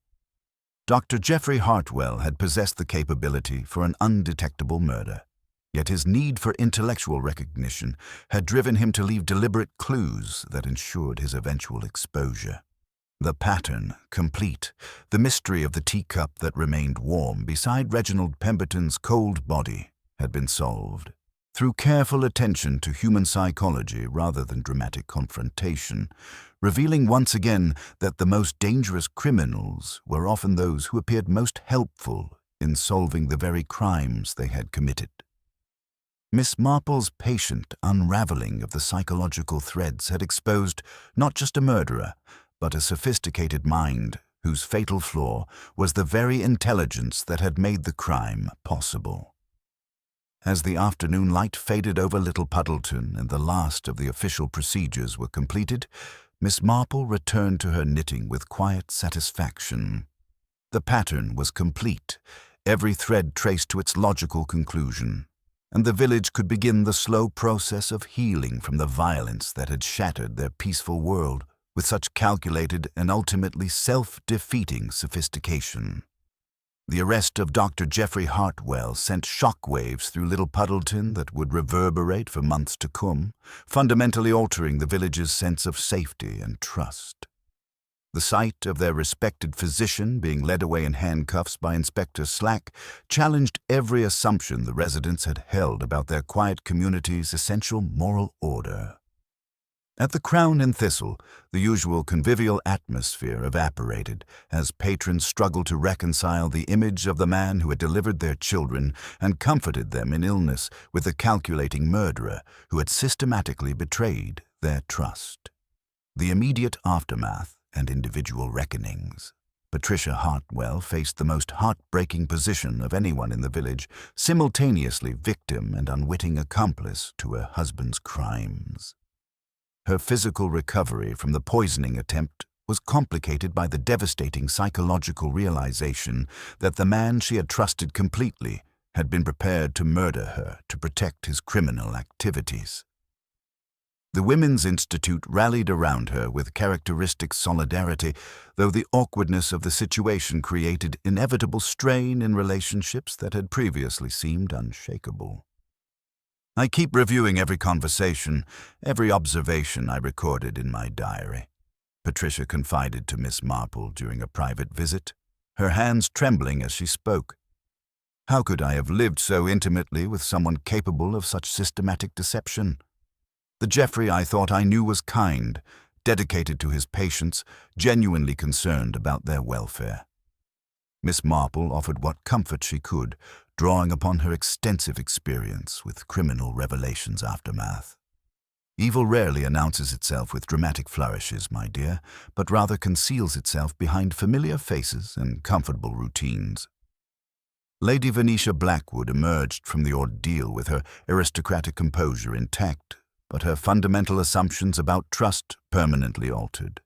Dr. Jeffrey Hartwell had possessed the capability for an undetectable murder, yet his need for intellectual recognition had driven him to leave deliberate clues that ensured his eventual exposure. The pattern, complete, the mystery of the teacup that remained warm beside Reginald Pemberton's cold body had been solved. Through careful attention to human psychology rather than dramatic confrontation, revealing once again that the most dangerous criminals were often those who appeared most helpful in solving the very crimes they had committed. Miss Marple's patient unraveling of the psychological threads had exposed not just a murderer, but a sophisticated mind whose fatal flaw was the very intelligence that had made the crime possible. As the afternoon light faded over Little Puddleton and the last of the official procedures were completed, Miss Marple returned to her knitting with quiet satisfaction. The pattern was complete, every thread traced to its logical conclusion, and the village could begin the slow process of healing from the violence that had shattered their peaceful world with such calculated and ultimately self-defeating sophistication. The arrest of Dr. Jeffrey Hartwell sent shockwaves through Little Puddleton that would reverberate for months to come, fundamentally altering the village's sense of safety and trust. The sight of their respected physician being led away in handcuffs by Inspector Slack challenged every assumption the residents had held about their quiet community's essential moral order. At the Crown and Thistle, the usual convivial atmosphere evaporated as patrons struggled to reconcile the image of the man who had delivered their children and comforted them in illness with the calculating murderer who had systematically betrayed their trust. The immediate aftermath and individual reckonings. Patricia Hartwell faced the most heartbreaking position of anyone in the village, simultaneously victim and unwitting accomplice to her husband's crimes. Her physical recovery from the poisoning attempt was complicated by the devastating psychological realization that the man she had trusted completely had been prepared to murder her to protect his criminal activities. The Women's Institute rallied around her with characteristic solidarity, though the awkwardness of the situation created inevitable strain in relationships that had previously seemed unshakable. I keep reviewing every conversation, every observation I recorded in my diary, Patricia confided to Miss Marple during a private visit, her hands trembling as she spoke. How could I have lived so intimately with someone capable of such systematic deception? The Geoffrey I thought I knew was kind, dedicated to his patients, genuinely concerned about their welfare. Miss Marple offered what comfort she could, drawing upon her extensive experience with criminal revelations' aftermath. Evil rarely announces itself with dramatic flourishes, my dear, but rather conceals itself behind familiar faces and comfortable routines. Lady Venetia Blackwood emerged from the ordeal with her aristocratic composure intact, but her fundamental assumptions about trust permanently altered.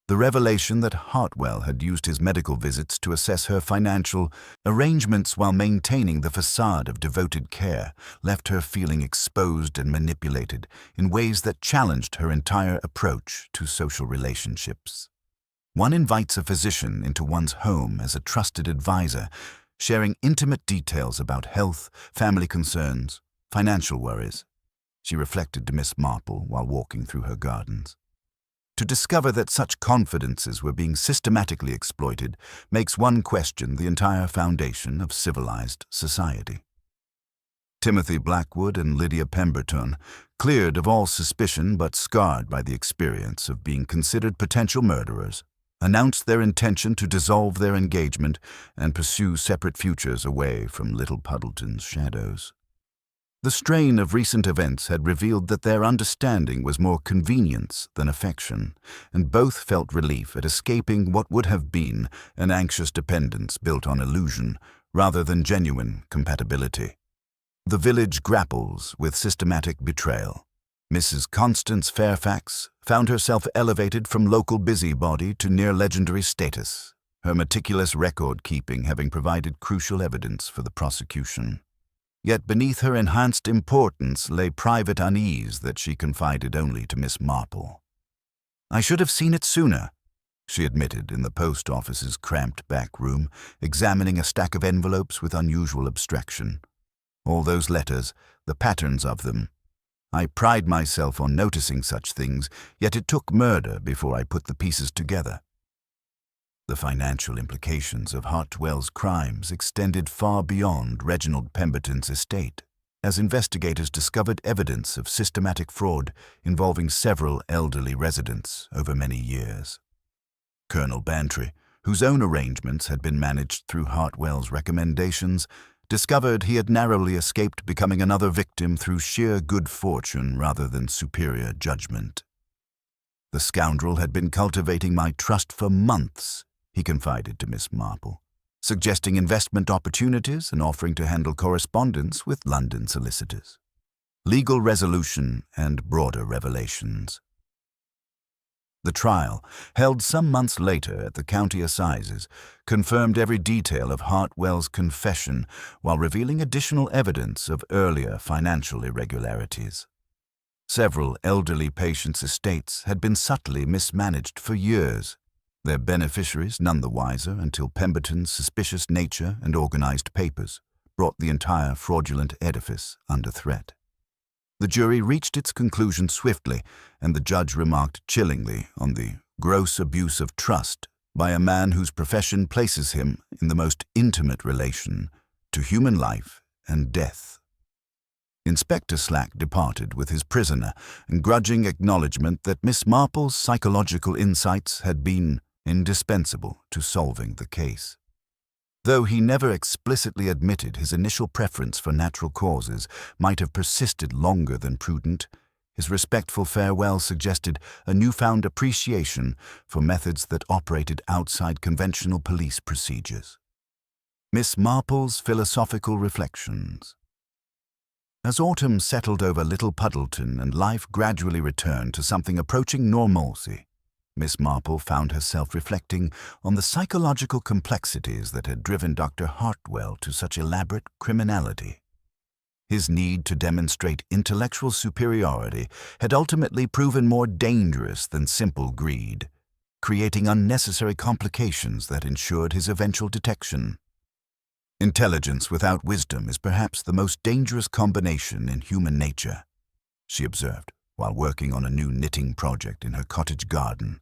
The revelation that Hartwell had used his medical visits to assess her financial arrangements while maintaining the facade of devoted care left her feeling exposed and manipulated in ways that challenged her entire approach to social relationships. One invites a physician into one's home as a trusted advisor, sharing intimate details about health, family concerns, financial worries, she reflected to Miss Marple while walking through her gardens. To discover that such confidences were being systematically exploited makes one question the entire foundation of civilized society. Timothy Blackwood and Lydia Pemberton, cleared of all suspicion but scarred by the experience of being considered potential murderers, announced their intention to dissolve their engagement and pursue separate futures away from Little Puddleton's shadows. The strain of recent events had revealed that their understanding was more convenience than affection, and both felt relief at escaping what would have been an anxious dependence built on illusion rather than genuine compatibility. The village grapples with systematic betrayal. Mrs. Constance Fairfax found herself elevated from local busybody to near-legendary status, her meticulous record-keeping having provided crucial evidence for the prosecution. Yet beneath her enhanced importance lay private unease that she confided only to Miss Marple. "I should have seen it sooner," she admitted in the post office's cramped back room, examining a stack of envelopes with unusual abstraction. All those letters, the patterns of them. I pride myself on noticing such things, yet it took murder before I put the pieces together. The financial implications of Hartwell's crimes extended far beyond Reginald Pemberton's estate, as investigators discovered evidence of systematic fraud involving several elderly residents over many years. Colonel Bantry, whose own arrangements had been managed through Hartwell's recommendations, discovered he had narrowly escaped becoming another victim through sheer good fortune rather than superior judgment. "The scoundrel had been cultivating my trust for months," he confided to Miss Marple, suggesting investment opportunities and offering to handle correspondence with London solicitors. Legal resolution and broader revelations. The trial, held some months later at the county assizes, confirmed every detail of Hartwell's confession while revealing additional evidence of earlier financial irregularities. Several elderly patients' estates had been subtly mismanaged for years, their beneficiaries none the wiser until Pemberton's suspicious nature and organized papers brought the entire fraudulent edifice under threat. The jury reached its conclusion swiftly, and the judge remarked chillingly on the gross abuse of trust by a man whose profession places him in the most intimate relation to human life and death. Inspector Slack departed with his prisoner, and grudging acknowledgement that Miss Marple's psychological insights had been indispensable to solving the case. Though he never explicitly admitted his initial preference for natural causes might have persisted longer than prudent, his respectful farewell suggested a newfound appreciation for methods that operated outside conventional police procedures. Miss Marple's philosophical reflections. As autumn settled over Little Puddleton and life gradually returned to something approaching normalcy, Miss Marple found herself reflecting on the psychological complexities that had driven Dr. Hartwell to such elaborate criminality. His need to demonstrate intellectual superiority had ultimately proven more dangerous than simple greed, creating unnecessary complications that ensured his eventual detection. "Intelligence without wisdom is perhaps the most dangerous combination in human nature," she observed, while working on a new knitting project in her cottage garden,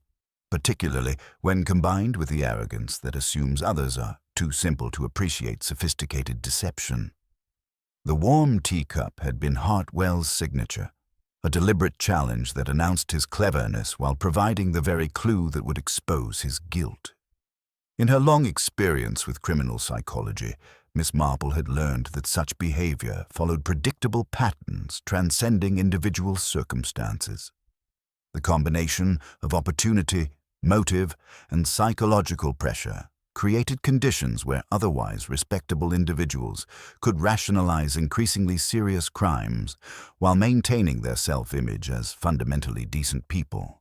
particularly when combined with the arrogance that assumes others are too simple to appreciate sophisticated deception. The warm teacup had been Hartwell's signature, a deliberate challenge that announced his cleverness while providing the very clue that would expose his guilt. In her long experience with criminal psychology, Miss Marple had learned that such behavior followed predictable patterns transcending individual circumstances. The combination of opportunity, motive, and psychological pressure created conditions where otherwise respectable individuals could rationalize increasingly serious crimes while maintaining their self-image as fundamentally decent people.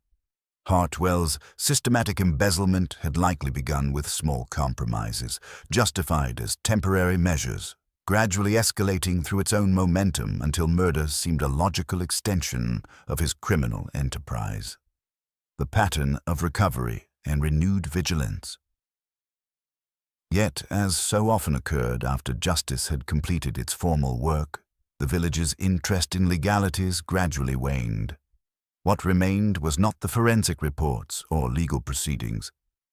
Hartwell's systematic embezzlement had likely begun with small compromises, justified as temporary measures, gradually escalating through its own momentum until murder seemed a logical extension of his criminal enterprise. The pattern of recovery and renewed vigilance. Yet, as so often occurred after justice had completed its formal work, the village's interest in legalities gradually waned. What remained was not the forensic reports or legal proceedings,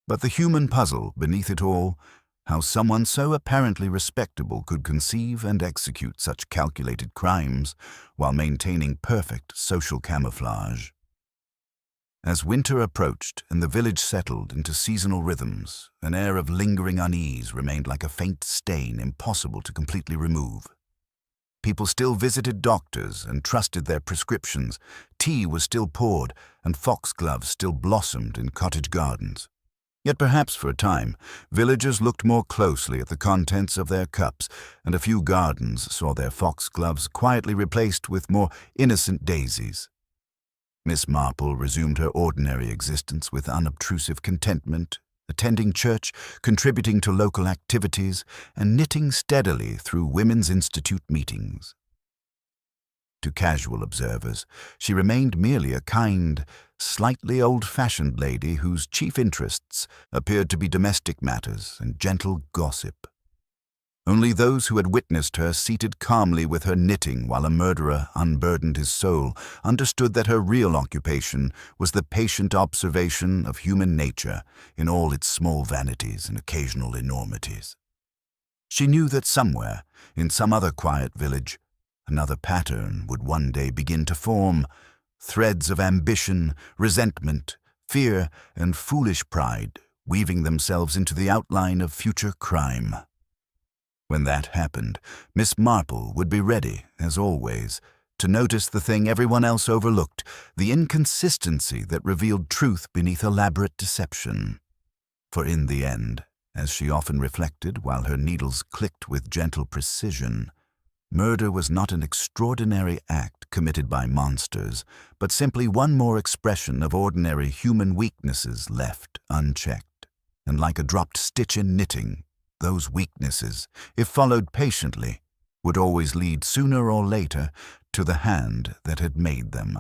but the human puzzle beneath it all, how someone so apparently respectable could conceive and execute such calculated crimes while maintaining perfect social camouflage. As winter approached and the village settled into seasonal rhythms, an air of lingering unease remained like a faint stain impossible to completely remove. People still visited doctors and trusted their prescriptions, tea was still poured, and foxgloves still blossomed in cottage gardens. Yet perhaps for a time, villagers looked more closely at the contents of their cups, and a few gardens saw their foxgloves quietly replaced with more innocent daisies. Miss Marple resumed her ordinary existence with unobtrusive contentment, attending church, contributing to local activities, and knitting steadily through Women's Institute meetings. To casual observers, she remained merely a kind, slightly old-fashioned lady whose chief interests appeared to be domestic matters and gentle gossip. Only those who had witnessed her seated calmly with her knitting while a murderer unburdened his soul understood that her real occupation was the patient observation of human nature in all its small vanities and occasional enormities. She knew that somewhere, in some other quiet village, another pattern would one day begin to form, threads of ambition, resentment, fear, and foolish pride weaving themselves into the outline of future crime. When that happened, Miss Marple would be ready, as always, to notice the thing everyone else overlooked, the inconsistency that revealed truth beneath elaborate deception. For in the end, as she often reflected while her needles clicked with gentle precision, murder was not an extraordinary act committed by monsters, but simply one more expression of ordinary human weaknesses left unchecked. And like a dropped stitch in knitting, those weaknesses, if followed patiently, would always lead sooner or later to the hand that had made them.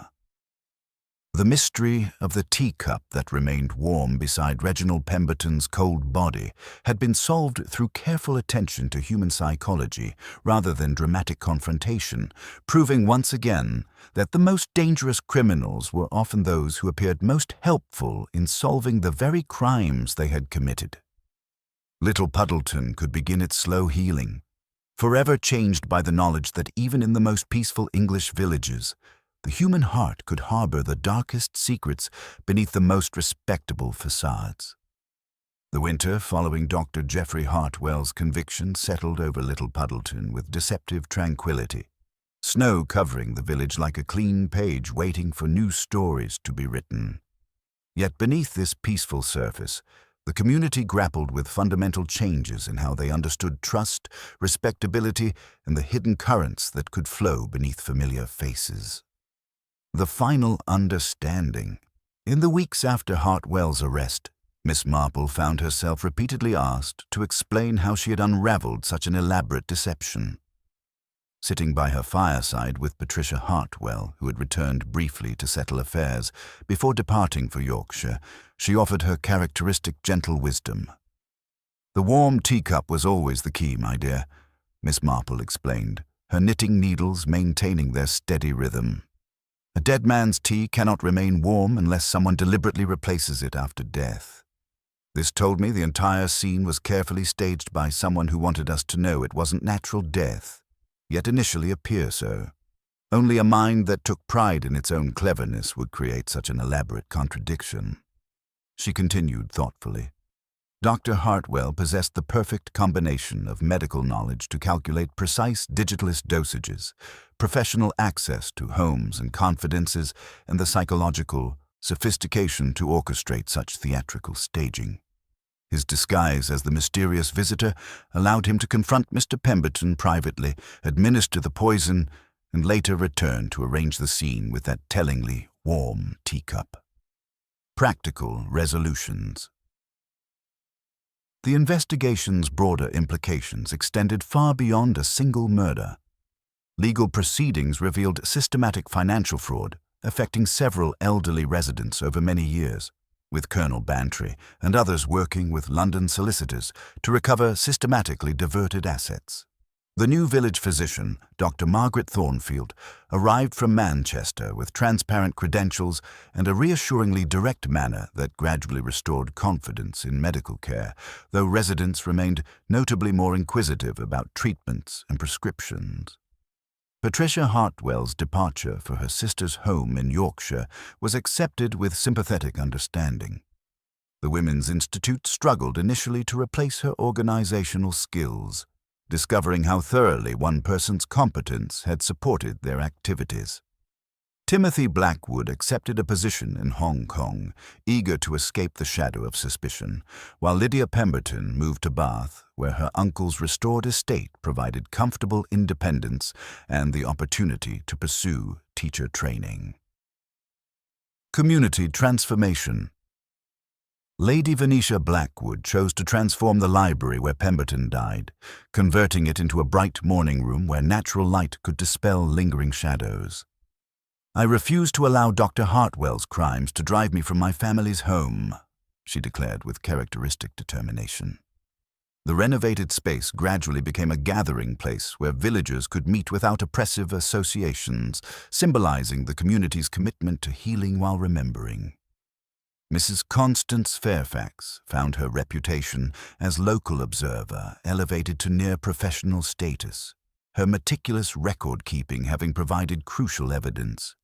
The mystery of the teacup that remained warm beside Reginald Pemberton's cold body had been solved through careful attention to human psychology rather than dramatic confrontation, proving once again that the most dangerous criminals were often those who appeared most helpful in solving the very crimes they had committed. Little Puddleton could begin its slow healing, forever changed by the knowledge that even in the most peaceful English villages, the human heart could harbor the darkest secrets beneath the most respectable facades. The winter following Dr. Geoffrey Hartwell's conviction settled over Little Puddleton with deceptive tranquility, snow covering the village like a clean page waiting for new stories to be written. Yet beneath this peaceful surface, the community grappled with fundamental changes in how they understood trust, respectability, and the hidden currents that could flow beneath familiar faces. The final understanding. In the weeks after Hartwell's arrest, Miss Marple found herself repeatedly asked to explain how she had unraveled such an elaborate deception. Sitting by her fireside with Patricia Hartwell, who had returned briefly to settle affairs, before departing for Yorkshire, she offered her characteristic gentle wisdom. "The warm teacup was always the key, my dear," Miss Marple explained, her knitting needles maintaining their steady rhythm. "A dead man's tea cannot remain warm unless someone deliberately replaces it after death. This told me the entire scene was carefully staged by someone who wanted us to know it wasn't natural death, yet initially appear so. Only a mind that took pride in its own cleverness would create such an elaborate contradiction. She continued thoughtfully. Dr. Hartwell possessed the perfect combination of medical knowledge to calculate precise digitalist dosages, professional access to homes and confidences, and the psychological sophistication to orchestrate such theatrical staging. His disguise as the mysterious visitor allowed him to confront Mr. Pemberton privately, administer the poison, and later return to arrange the scene with that tellingly warm teacup. Practical resolutions. The investigation's broader implications extended far beyond a single murder. Legal proceedings revealed systematic financial fraud affecting several elderly residents over many years, with Colonel Bantry and others working with London solicitors to recover systematically diverted assets. The new village physician, Dr. Margaret Thornfield, arrived from Manchester with transparent credentials and a reassuringly direct manner that gradually restored confidence in medical care, though residents remained notably more inquisitive about treatments and prescriptions. Patricia Hartwell's departure for her sister's home in Yorkshire was accepted with sympathetic understanding. The Women's Institute struggled initially to replace her organizational skills, discovering how thoroughly one person's competence had supported their activities. Timothy Blackwood accepted a position in Hong Kong, eager to escape the shadow of suspicion, while Lydia Pemberton moved to Bath, where her uncle's restored estate provided comfortable independence and the opportunity to pursue teacher training. Community transformation. Lady Venetia Blackwood chose to transform the library where Pemberton died, converting it into a bright morning room where natural light could dispel lingering shadows. "I refuse to allow Dr. Hartwell's crimes to drive me from my family's home," she declared with characteristic determination. The renovated space gradually became a gathering place where villagers could meet without oppressive associations, symbolizing the community's commitment to healing while remembering. Mrs. Constance Fairfax found her reputation as local observer elevated to near professional status, her meticulous record-keeping having provided crucial evidence.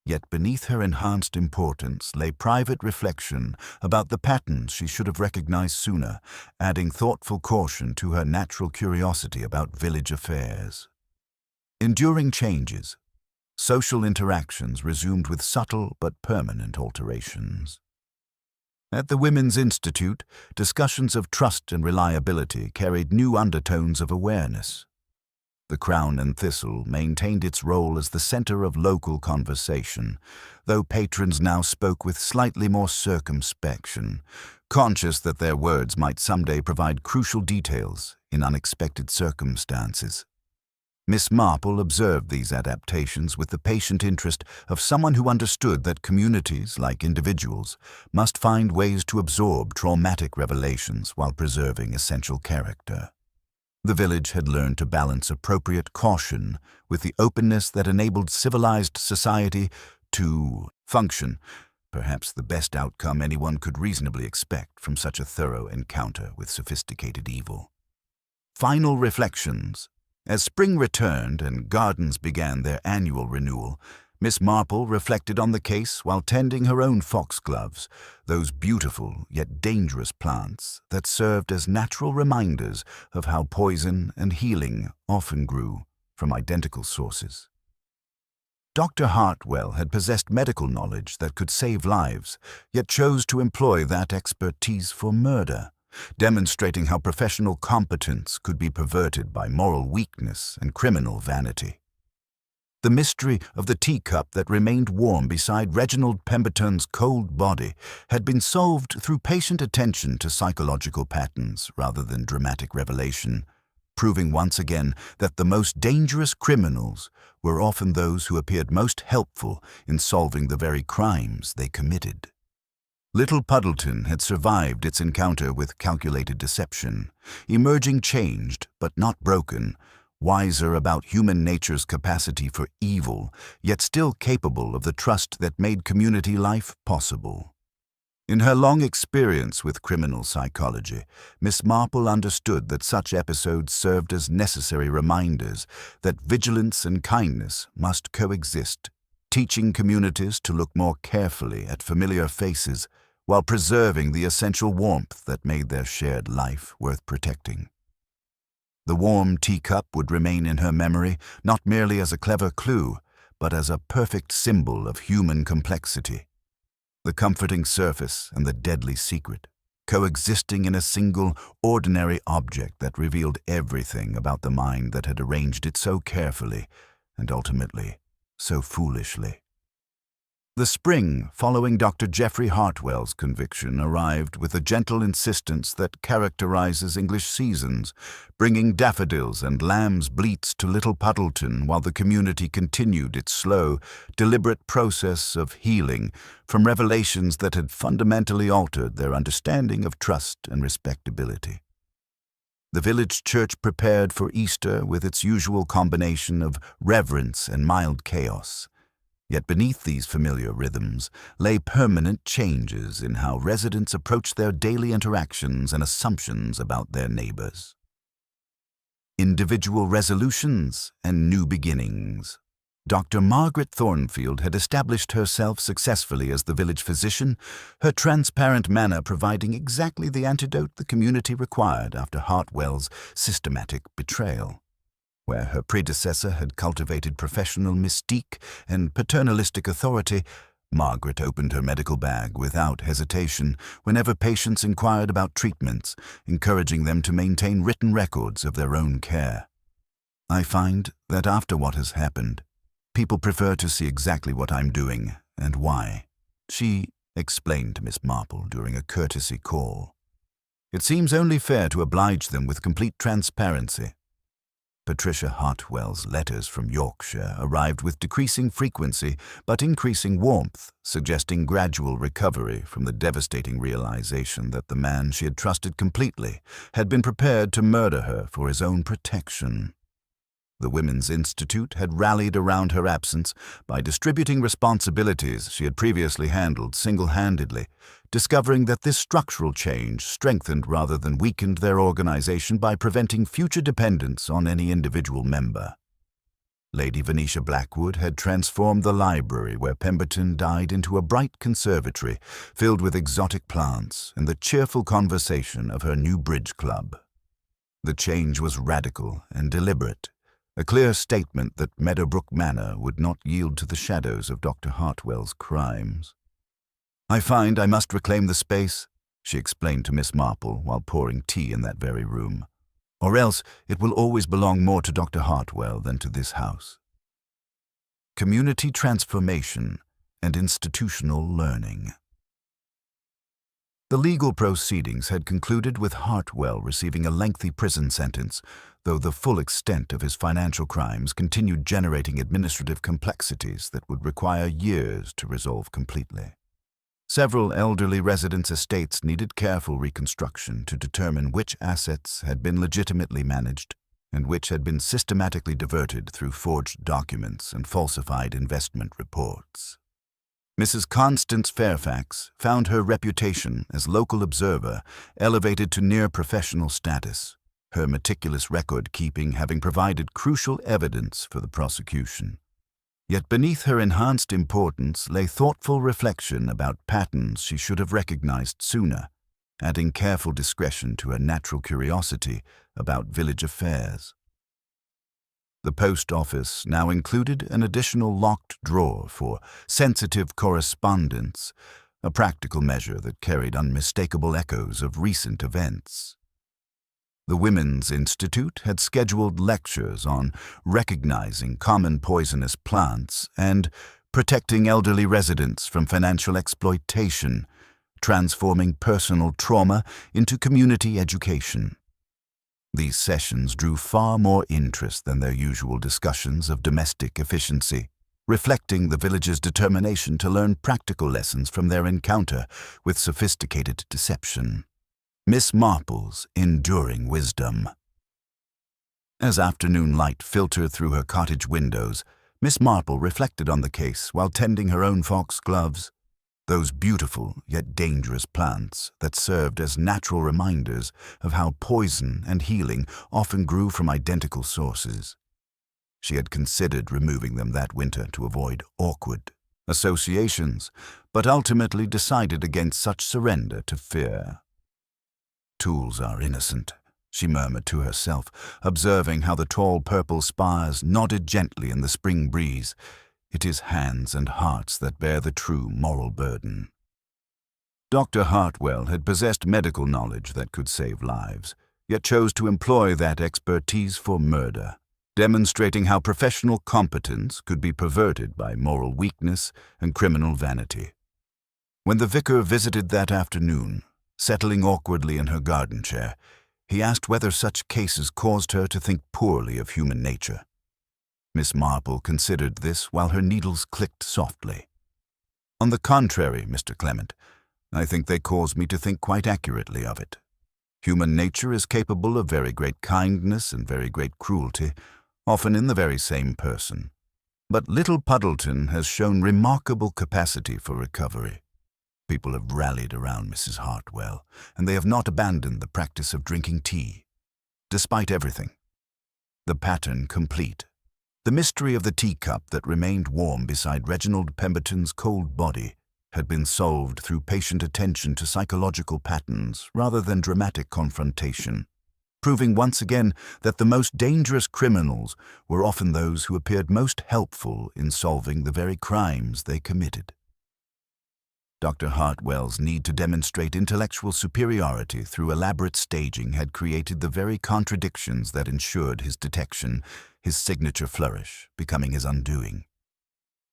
Yet beneath her enhanced importance lay private reflection about the patterns she should have recognized sooner, adding thoughtful caution to her natural curiosity about village affairs. Enduring changes. Social interactions resumed with subtle but permanent alterations. At the Women's Institute, discussions of trust and reliability carried new undertones of awareness. The Crown and Thistle maintained its role as the center of local conversation, though patrons now spoke with slightly more circumspection, conscious that their words might someday provide crucial details in unexpected circumstances. Miss Marple observed these adaptations with the patient interest of someone who understood that communities, like individuals, must find ways to absorb traumatic revelations while preserving essential character. The village had learned to balance appropriate caution with the openness that enabled civilized society to function, perhaps the best outcome anyone could reasonably expect from such a thorough encounter with sophisticated evil. Final reflections. As spring returned and gardens began their annual renewal, Miss Marple reflected on the case while tending her own foxgloves, those beautiful yet dangerous plants that served as natural reminders of how poison and healing often grew from identical sources. Dr. Hartwell had possessed medical knowledge that could save lives, yet chose to employ that expertise for murder, demonstrating how professional competence could be perverted by moral weakness and criminal vanity. The mystery of the teacup that remained warm beside Reginald Pemberton's cold body had been solved through patient attention to psychological patterns rather than dramatic revelation, proving once again that the most dangerous criminals were often those who appeared most helpful in solving the very crimes they committed. Little Puddleton had survived its encounter with calculated deception, emerging changed but not broken, wiser about human nature's capacity for evil, yet still capable of the trust that made community life possible. In her long experience with criminal psychology, Miss Marple understood that such episodes served as necessary reminders that vigilance and kindness must coexist, teaching communities to look more carefully at familiar faces while preserving the essential warmth that made their shared life worth protecting. The warm teacup would remain in her memory not merely as a clever clue, but as a perfect symbol of human complexity. The comforting surface and the deadly secret, coexisting in a single, ordinary object that revealed everything about the mind that had arranged it so carefully and ultimately so foolishly. The spring following Dr. Geoffrey Hartwell's conviction arrived with a gentle insistence that characterizes English seasons, bringing daffodils and lamb's bleats to Little Puddleton while the community continued its slow, deliberate process of healing from revelations that had fundamentally altered their understanding of trust and respectability. The village church prepared for Easter with its usual combination of reverence and mild chaos. Yet beneath these familiar rhythms lay permanent changes in how residents approached their daily interactions and assumptions about their neighbors. Individual resolutions and new beginnings. Dr. Margaret Thornfield had established herself successfully as the village physician, her transparent manner providing exactly the antidote the community required after Hartwell's systematic betrayal. Where her predecessor had cultivated professional mystique and paternalistic authority, Margaret opened her medical bag without hesitation whenever patients inquired about treatments, encouraging them to maintain written records of their own care. I find that after what has happened, people prefer to see exactly what I'm doing and why, she explained to Miss Marple during a courtesy call. It seems only fair to oblige them with complete transparency. Patricia Hartwell's letters from Yorkshire arrived with decreasing frequency but increasing warmth, suggesting gradual recovery from the devastating realization that the man she had trusted completely had been prepared to murder her for his own protection. The Women's Institute had rallied around her absence by distributing responsibilities she had previously handled single-handedly, discovering that this structural change strengthened rather than weakened their organization by preventing future dependence on any individual member. Lady Venetia Blackwood had transformed the library where Pemberton died into a bright conservatory filled with exotic plants and the cheerful conversation of her new bridge club. The change was radical and deliberate, a clear statement that Meadowbrook Manor would not yield to the shadows of Dr. Hartwell's crimes. I find I must reclaim the space, she explained to Miss Marple while pouring tea in that very room, or else it will always belong more to Dr. Hartwell than to this house. Community transformation and institutional learning. The legal proceedings had concluded with Hartwell receiving a lengthy prison sentence, though the full extent of his financial crimes continued generating administrative complexities that would require years to resolve completely. Several elderly residents' estates needed careful reconstruction to determine which assets had been legitimately managed and which had been systematically diverted through forged documents and falsified investment reports. Mrs. Constance Fairfax found her reputation as local observer elevated to near professional status, her meticulous record-keeping having provided crucial evidence for the prosecution. Yet beneath her enhanced importance lay thoughtful reflection about patterns she should have recognized sooner, adding careful discretion to her natural curiosity about village affairs. The post office now included an additional locked drawer for sensitive correspondence, a practical measure that carried unmistakable echoes of recent events. The Women's Institute had scheduled lectures on recognizing common poisonous plants and protecting elderly residents from financial exploitation, transforming personal trauma into community education. These sessions drew far more interest than their usual discussions of domestic efficiency, reflecting the village's determination to learn practical lessons from their encounter with sophisticated deception. Miss Marple's enduring wisdom. As afternoon light filtered through her cottage windows, Miss Marple reflected on the case while tending her own foxgloves. those beautiful yet dangerous plants that served as natural reminders of how poison and healing often grew from identical sources. She had considered removing them that winter to avoid awkward associations, but ultimately decided against such surrender to fear. "Tools are innocent," she murmured to herself, observing how the tall purple spires nodded gently in the spring breeze. "It is hands and hearts that bear the true moral burden." Dr. Hartwell had possessed medical knowledge that could save lives, yet chose to employ that expertise for murder, demonstrating how professional competence could be perverted by moral weakness and criminal vanity. When the vicar visited that afternoon, settling awkwardly in her garden chair, he asked whether such cases caused her to think poorly of human nature. Miss Marple considered this while her needles clicked softly. "On the contrary, Mr. Clement, I think they cause me to think quite accurately of it. Human nature is capable of very great kindness and very great cruelty, often in the very same person. But little Puddleton has shown remarkable capacity for recovery. People have rallied around Mrs. Hartwell, and they have not abandoned the practice of drinking tea, despite everything. The pattern complete. The mystery of the teacup that remained warm beside Reginald Pemberton's cold body had been solved through patient attention to psychological patterns rather than dramatic confrontation, proving once again that the most dangerous criminals were often those who appeared most helpful in solving the very crimes they committed. Dr. Hartwell's need to demonstrate intellectual superiority through elaborate staging had created the very contradictions that ensured his detection, his signature flourish, becoming his undoing.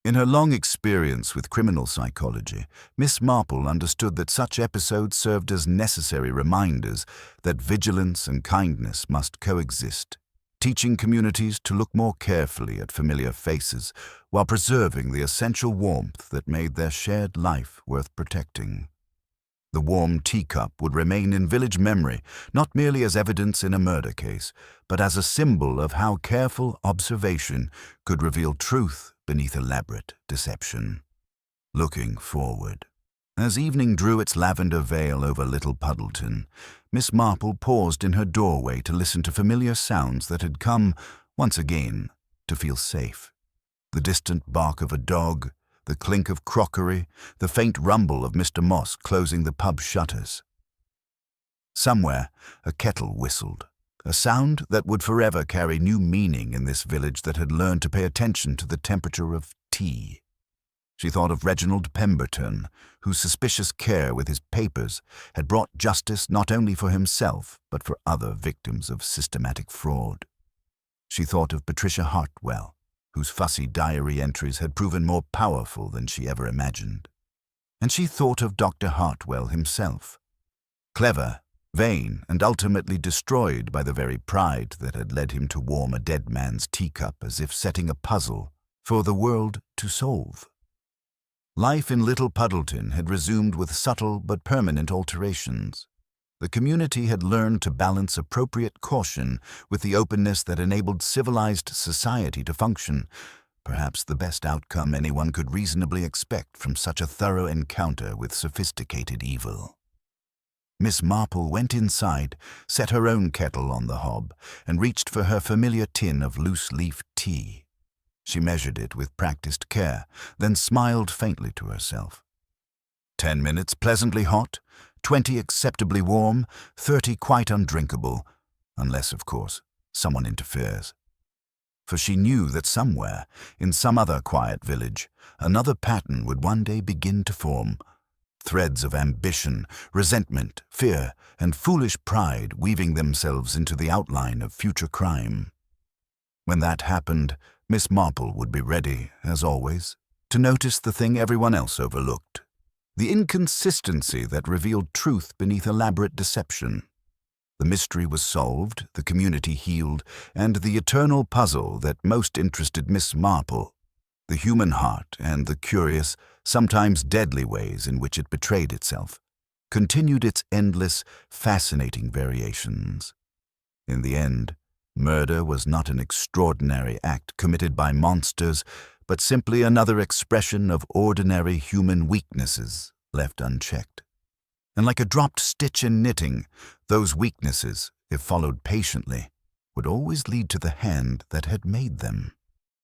In her long experience with criminal psychology, Miss Marple understood that such episodes served as necessary reminders that vigilance and kindness must coexist, teaching communities to look more carefully at familiar faces while preserving the essential warmth that made their shared life worth protecting. The warm teacup would remain in village memory, not merely as evidence in a murder case, but as a symbol of how careful observation could reveal truth beneath elaborate deception. Looking forward. As evening drew its lavender veil over Little Puddleton, Miss Marple paused in her doorway to listen to familiar sounds that had come, once again, to feel safe. The distant bark of a dog, the clink of crockery, the faint rumble of Mr. Moss closing the pub shutters. Somewhere, a kettle whistled, a sound that would forever carry new meaning in this village that had learned to pay attention to the temperature of tea. She thought of Reginald Pemberton, whose suspicious care with his papers had brought justice not only for himself, but for other victims of systematic fraud. She thought of Patricia Hartwell, whose fussy diary entries had proven more powerful than she ever imagined. And she thought of Dr. Hartwell himself, clever, vain, and ultimately destroyed by the very pride that had led him to warm a dead man's teacup as if setting a puzzle for the world to solve. Life in Little Puddleton had resumed with subtle but permanent alterations. The community had learned to balance appropriate caution with the openness that enabled civilized society to function, perhaps the best outcome anyone could reasonably expect from such a thorough encounter with sophisticated evil. Miss Marple went inside, set her own kettle on the hob, and reached for her familiar tin of loose-leaf tea. She measured it with practiced care, then smiled faintly to herself. 10 minutes pleasantly hot, 20 acceptably warm, 30 quite undrinkable, unless, of course, someone interferes. For she knew that somewhere, in some other quiet village, another pattern would one day begin to form. Threads of ambition, resentment, fear, and foolish pride weaving themselves into the outline of future crime. When that happened, Miss Marple would be ready, as always, to notice the thing everyone else overlooked. The inconsistency that revealed truth beneath elaborate deception. The mystery was solved, the community healed, and the eternal puzzle that most interested Miss Marple, the human heart and the curious, sometimes deadly ways in which it betrayed itself, continued its endless, fascinating variations. In the end, murder was not an extraordinary act committed by monsters, but simply another expression of ordinary human weaknesses left unchecked. And like a dropped stitch in knitting, those weaknesses, if followed patiently, would always lead to the hand that had made them.